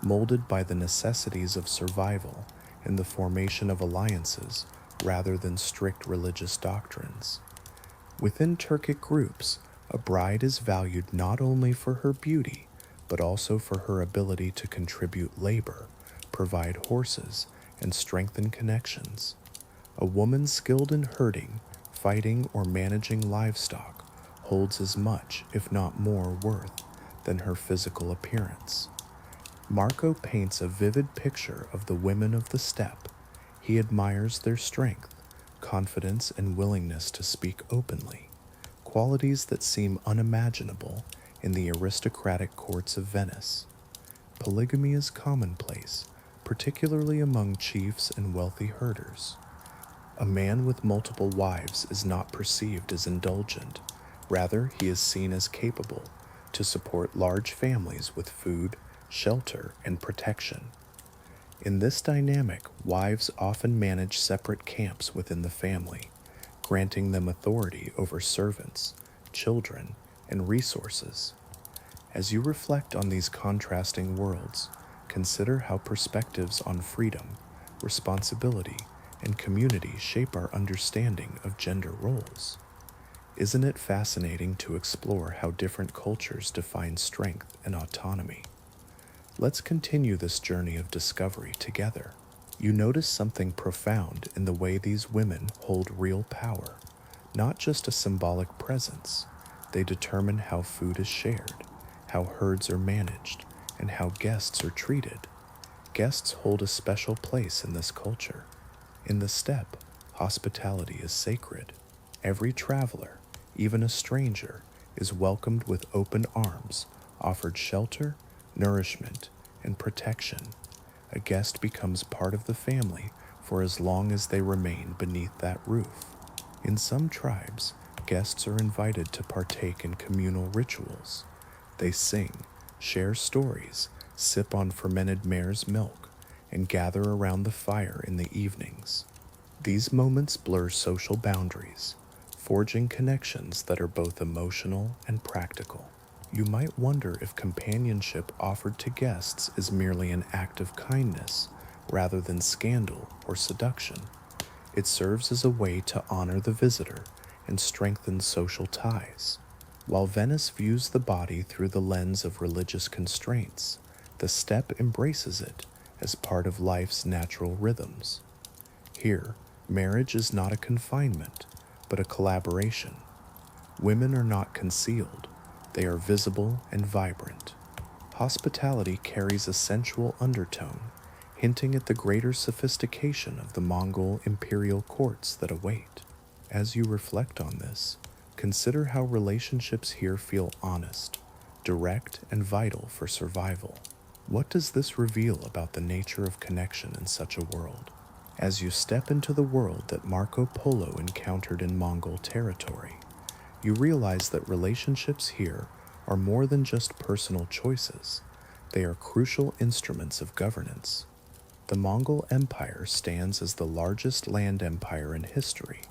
molded by the necessities of survival and the formation of alliances rather than strict religious doctrines. Within Turkic groups, a bride is valued not only for her beauty, but also for her ability to contribute labor, provide horses, and strengthen connections. A woman skilled in herding, fighting, or managing livestock holds as much, if not more, worth than her physical appearance. Marco paints a vivid picture of the women of the steppe. He admires their strength, confidence, and willingness to speak openly, qualities that seem unimaginable in the aristocratic courts of Venice. Polygamy is commonplace, particularly among chiefs and wealthy herders. A man with multiple wives is not perceived as indulgent. Rather, he is seen as capable to support large families with food, shelter, and protection. In this dynamic, wives often manage separate camps within the family, granting them authority over servants, children, and resources. As you reflect on these contrasting worlds, consider how perspectives on freedom, responsibility, and community shape our understanding of gender roles. Isn't it fascinating to explore how different cultures define strength and autonomy? Let's continue this journey of discovery together. You notice something profound in the way these women hold real power, not just a symbolic presence. They determine how food is shared, how herds are managed, and how guests are treated. Guests hold a special place in this culture. In the steppe, hospitality is sacred. Every traveler, even a stranger, is welcomed with open arms, offered shelter, nourishment, and protection. A guest becomes part of the family for as long as they remain beneath that roof. In some tribes, guests are invited to partake in communal rituals. They sing, share stories, sip on fermented mare's milk, and gather around the fire in the evenings. These moments blur social boundaries, forging connections that are both emotional and practical. You might wonder if companionship offered to guests is merely an act of kindness rather than scandal or seduction. It serves as a way to honor the visitor and strengthen social ties. While Venice views the body through the lens of religious constraints, the steppe embraces it as part of life's natural rhythms. Here, marriage is not a confinement, but a collaboration. Women are not concealed, they are visible and vibrant. Hospitality carries a sensual undertone, hinting at the greater sophistication of the Mongol imperial courts that await. As you reflect on this, consider how relationships here feel honest, direct, and vital for survival. What does this reveal about the nature of connection in such a world? As you step into the world that Marco Polo encountered in Mongol territory, you realize that relationships here are more than just personal choices. They are crucial instruments of governance. The Mongol Empire stands as the largest land empire in history,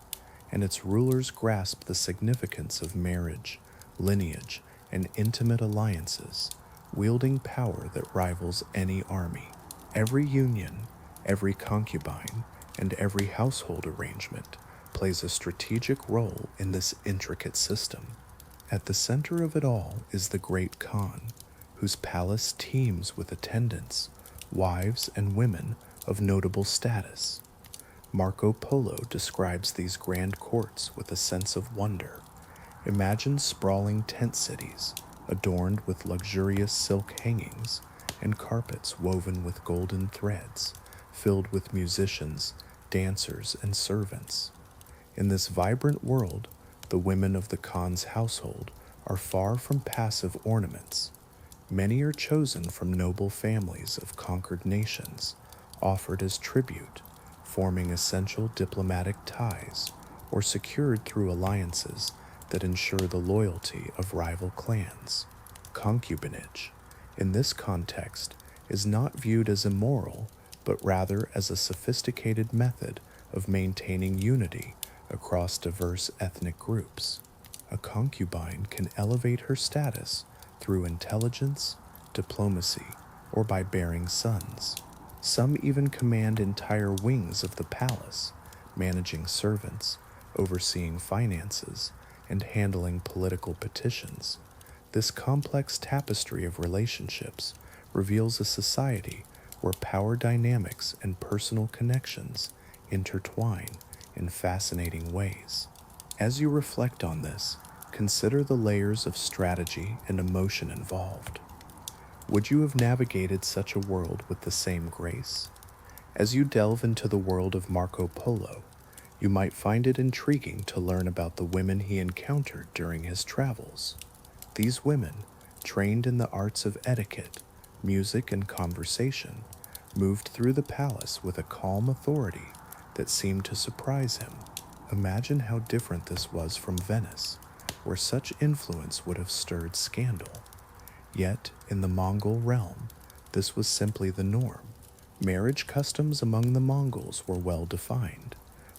and its rulers grasp the significance of marriage, lineage, and intimate alliances, wielding power that rivals any army. Every union, every concubine, and every household arrangement plays a strategic role in this intricate system. At the center of it all is the Great Khan, whose palace teems with attendants, wives, and women of notable status. Marco Polo describes these grand courts with a sense of wonder. Imagine sprawling tent cities, adorned with luxurious silk hangings and carpets woven with golden threads, filled with musicians, dancers, and servants. In this vibrant world, the women of the Khan's household are far from passive ornaments. Many are chosen from noble families of conquered nations, offered as tribute, forming essential diplomatic ties, or secured through alliances that ensure the loyalty of rival clans. Concubinage, in this context, is not viewed as immoral, but rather as a sophisticated method of maintaining unity across diverse ethnic groups. A concubine can elevate her status through intelligence, diplomacy, or by bearing sons. Some even command entire wings of the palace, managing servants, overseeing finances, and handling political petitions. This complex tapestry of relationships reveals a society where power dynamics and personal connections intertwine in fascinating ways. As you reflect on this, consider the layers of strategy and emotion involved. Would you have navigated such a world with the same grace? As you delve into the world of Marco Polo, you might find it intriguing to learn about the women he encountered during his travels. These women, trained in the arts of etiquette, music, and conversation, moved through the palace with a calm authority that seemed to surprise him. Imagine how different this was from Venice, where such influence would have stirred scandal. Yet, in the Mongol realm, this was simply the norm. Marriage customs among the Mongols were well defined.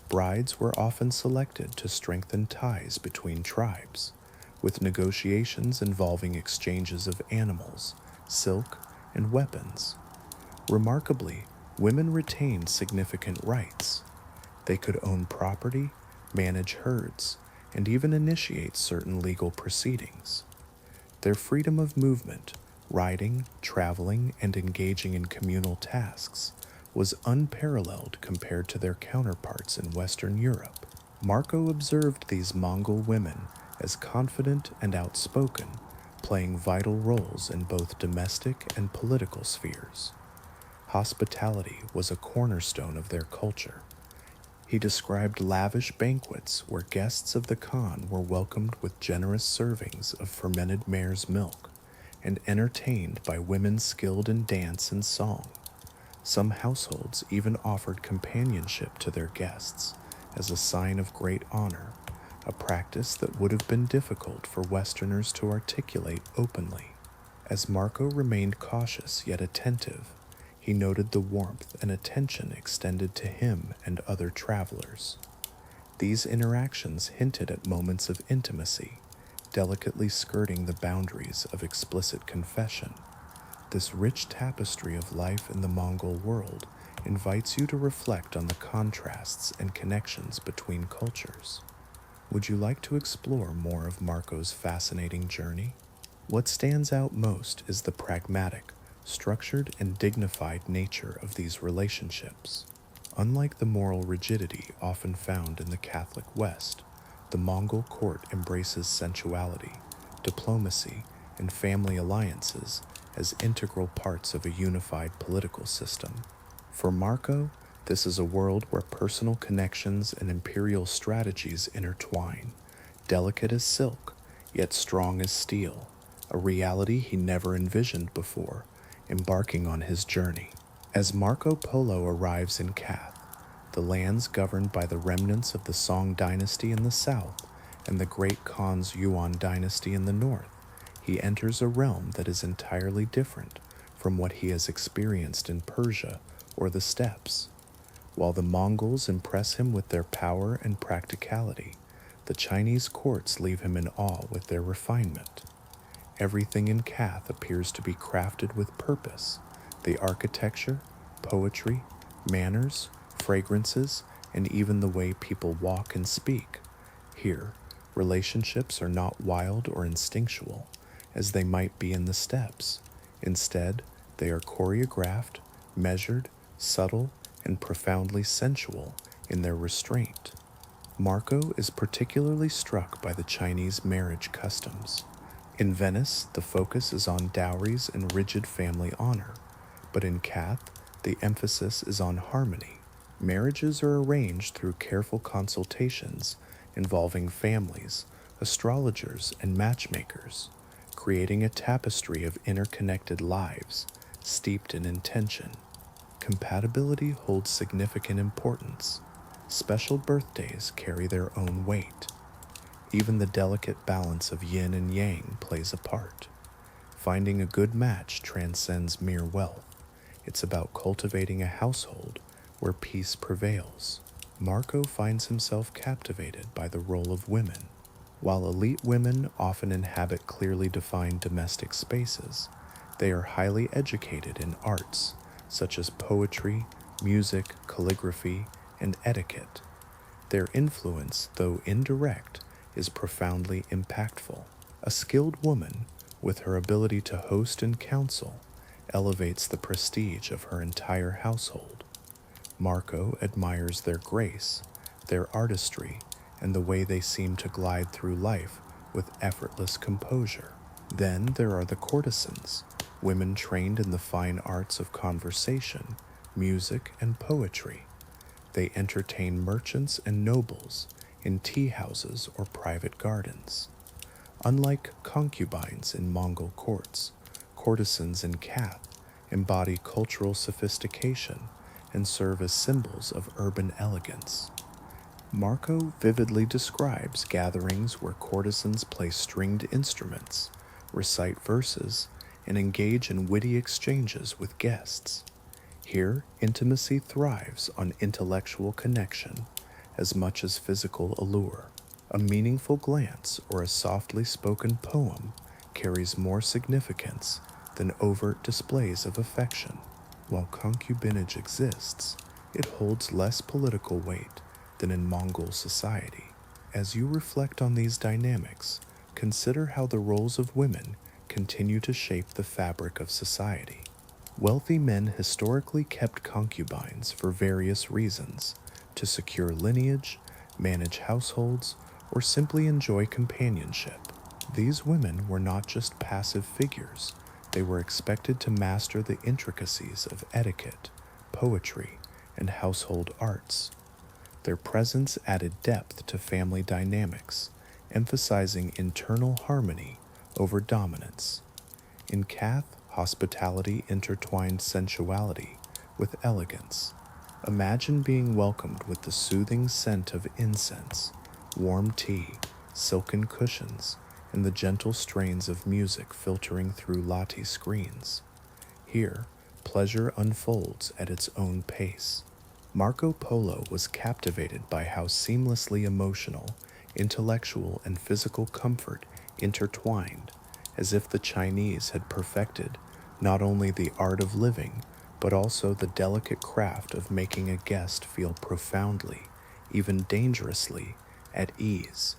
Brides were often selected to strengthen ties between tribes, with negotiations involving exchanges of animals, silk, and weapons. Remarkably, women retained significant rights. They could own property, manage herds, and even initiate certain legal proceedings. Their freedom of movement, riding, traveling, and engaging in communal tasks, was unparalleled compared to their counterparts in Western Europe. Marco observed these Mongol women as confident and outspoken, playing vital roles in both domestic and political spheres. Hospitality was a cornerstone of their culture. He described lavish banquets where guests of the Khan were welcomed with generous servings of fermented mare's milk and entertained by women skilled in dance and song. Some households even offered companionship to their guests as a sign of great honor, a practice that would have been difficult for Westerners to articulate openly. As Marco remained cautious yet attentive, he noted the warmth and attention extended to him and other travelers. These interactions hinted at moments of intimacy, delicately skirting the boundaries of explicit confession. This rich tapestry of life in the Mongol world invites you to reflect on the contrasts and connections between cultures. Would you like to explore more of Marco's fascinating journey? What stands out most is the pragmatic, structured, and dignified nature of these relationships. Unlike the moral rigidity often found in the Catholic West, the Mongol court embraces sensuality, diplomacy, and family alliances as integral parts of a unified political system. For Marco, this is a world where personal connections and imperial strategies intertwine, delicate as silk, yet strong as steel, a reality he never envisioned before, embarking on his journey. As Marco Polo arrives in Kath, the lands governed by the remnants of the Song dynasty in the south and the great Khan's Yuan dynasty in the north, he enters a realm that is entirely different from what he has experienced in Persia or the steppes. While the Mongols impress him with their power and practicality, the Chinese courts leave him in awe with their refinement. Everything in Kath appears to be crafted with purpose. The architecture, poetry, manners, fragrances, and even the way people walk and speak. Here, relationships are not wild or instinctual, as they might be in the steppes. Instead, they are choreographed, measured, subtle, and profoundly sensual in their restraint. Marco is particularly struck by the Chinese marriage customs. In Venice, the focus is on dowries and rigid family honor, but in Kath, the emphasis is on harmony. Marriages are arranged through careful consultations involving families, astrologers, and matchmakers, creating a tapestry of interconnected lives steeped in intention. Compatibility holds significant importance. Special birthdays carry their own weight. Even the delicate balance of yin and yang plays a part. Finding a good match transcends mere wealth. It's about cultivating a household where peace prevails. Marco finds himself captivated by the role of women. While elite women often inhabit clearly defined domestic spaces, They are highly educated in arts, such as poetry, music, calligraphy, and etiquette. Their influence, though indirect, is profoundly impactful. A skilled woman, with her ability to host and counsel, elevates the prestige of her entire household. Marco admires their grace, their artistry, and the way they seem to glide through life with effortless composure. Then there are the courtesans, women trained in the fine arts of conversation, music, and poetry. They entertain merchants and nobles in tea houses or private gardens. Unlike concubines in Mongol courts, courtesans in Kath embody cultural sophistication and serve as symbols of urban elegance. Marco vividly describes gatherings where courtesans play stringed instruments, recite verses, and engage in witty exchanges with guests. Here, intimacy thrives on intellectual connection as much as physical allure. A meaningful glance or a softly spoken poem carries more significance than overt displays of affection. While concubinage exists, it holds less political weight than in Mongol society. As you reflect on these dynamics, consider how the roles of women continue to shape the fabric of society. Wealthy men historically kept concubines for various reasons: to secure lineage, manage households, or simply enjoy companionship. These women were not just passive figures, they were expected to master the intricacies of etiquette, poetry, and household arts. Their presence added depth to family dynamics, emphasizing internal harmony over dominance. In Kath, hospitality intertwined sensuality with elegance. Imagine being welcomed with the soothing scent of incense, warm tea, silken cushions, and the gentle strains of music filtering through latte screens. Here, pleasure unfolds at its own pace. Marco Polo was captivated by how seamlessly emotional, intellectual, and physical comfort intertwined, as if the Chinese had perfected not only the art of living, but also the delicate craft of making a guest feel profoundly, even dangerously, at ease.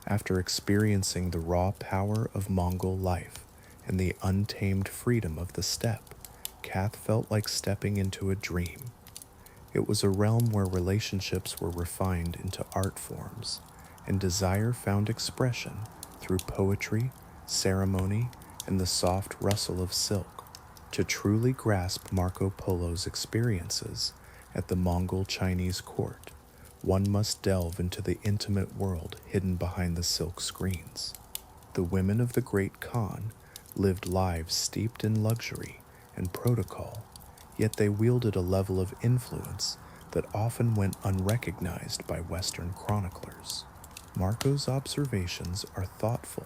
After experiencing the raw power of Mongol life and the untamed freedom of the steppe, Kath felt like stepping into a dream. It was a realm where relationships were refined into art forms, and desire found expression through poetry, ceremony, and the soft rustle of silk. To truly grasp Marco Polo's experiences at the Mongol Chinese court, one must delve into the intimate world hidden behind the silk screens. The women of the Great Khan lived lives steeped in luxury and protocol, yet they wielded a level of influence that often went unrecognized by Western chroniclers. Marco's observations are thoughtful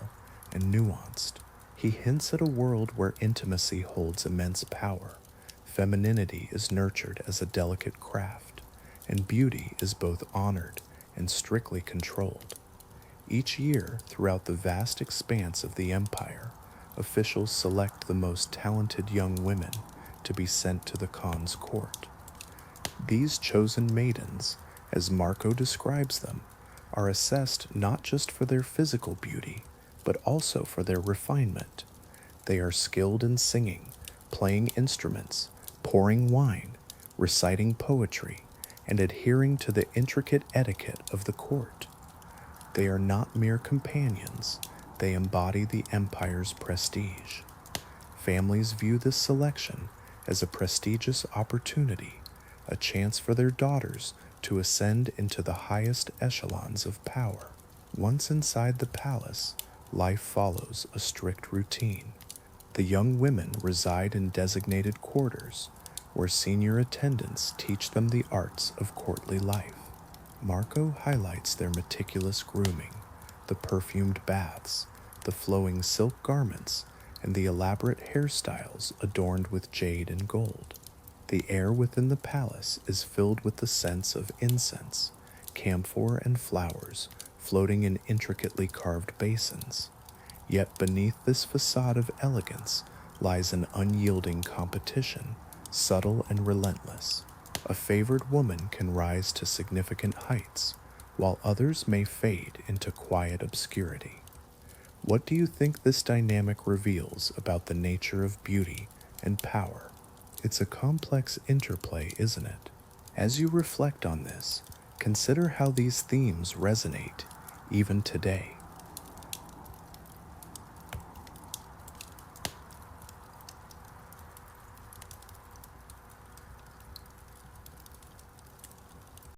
and nuanced. He hints at a world where intimacy holds immense power, femininity is nurtured as a delicate craft, and beauty is both honored and strictly controlled. Each year, throughout the vast expanse of the empire, officials select the most talented young women to be sent to the Khan's court. These chosen maidens, as Marco describes them, are assessed not just for their physical beauty, but also for their refinement. They are skilled in singing, playing instruments, pouring wine, reciting poetry, and adhering to the intricate etiquette of the court. They are not mere companions, they embody the empire's prestige. Families view this selection as a prestigious opportunity, a chance for their daughters to ascend into the highest echelons of power. Once inside the palace, life follows a strict routine. The young women reside in designated quarters, where senior attendants teach them the arts of courtly life. Marco highlights their meticulous grooming, the perfumed baths, the flowing silk garments, and the elaborate hairstyles adorned with jade and gold. The air within the palace is filled with the scents of incense, camphor, and flowers floating in intricately carved basins. Yet beneath this facade of elegance lies an unyielding competition, subtle and relentless. A favored woman can rise to significant heights, while others may fade into quiet obscurity. What do you think this dynamic reveals about the nature of beauty and power? It's a complex interplay, isn't it? As you reflect on this, consider how these themes resonate even today.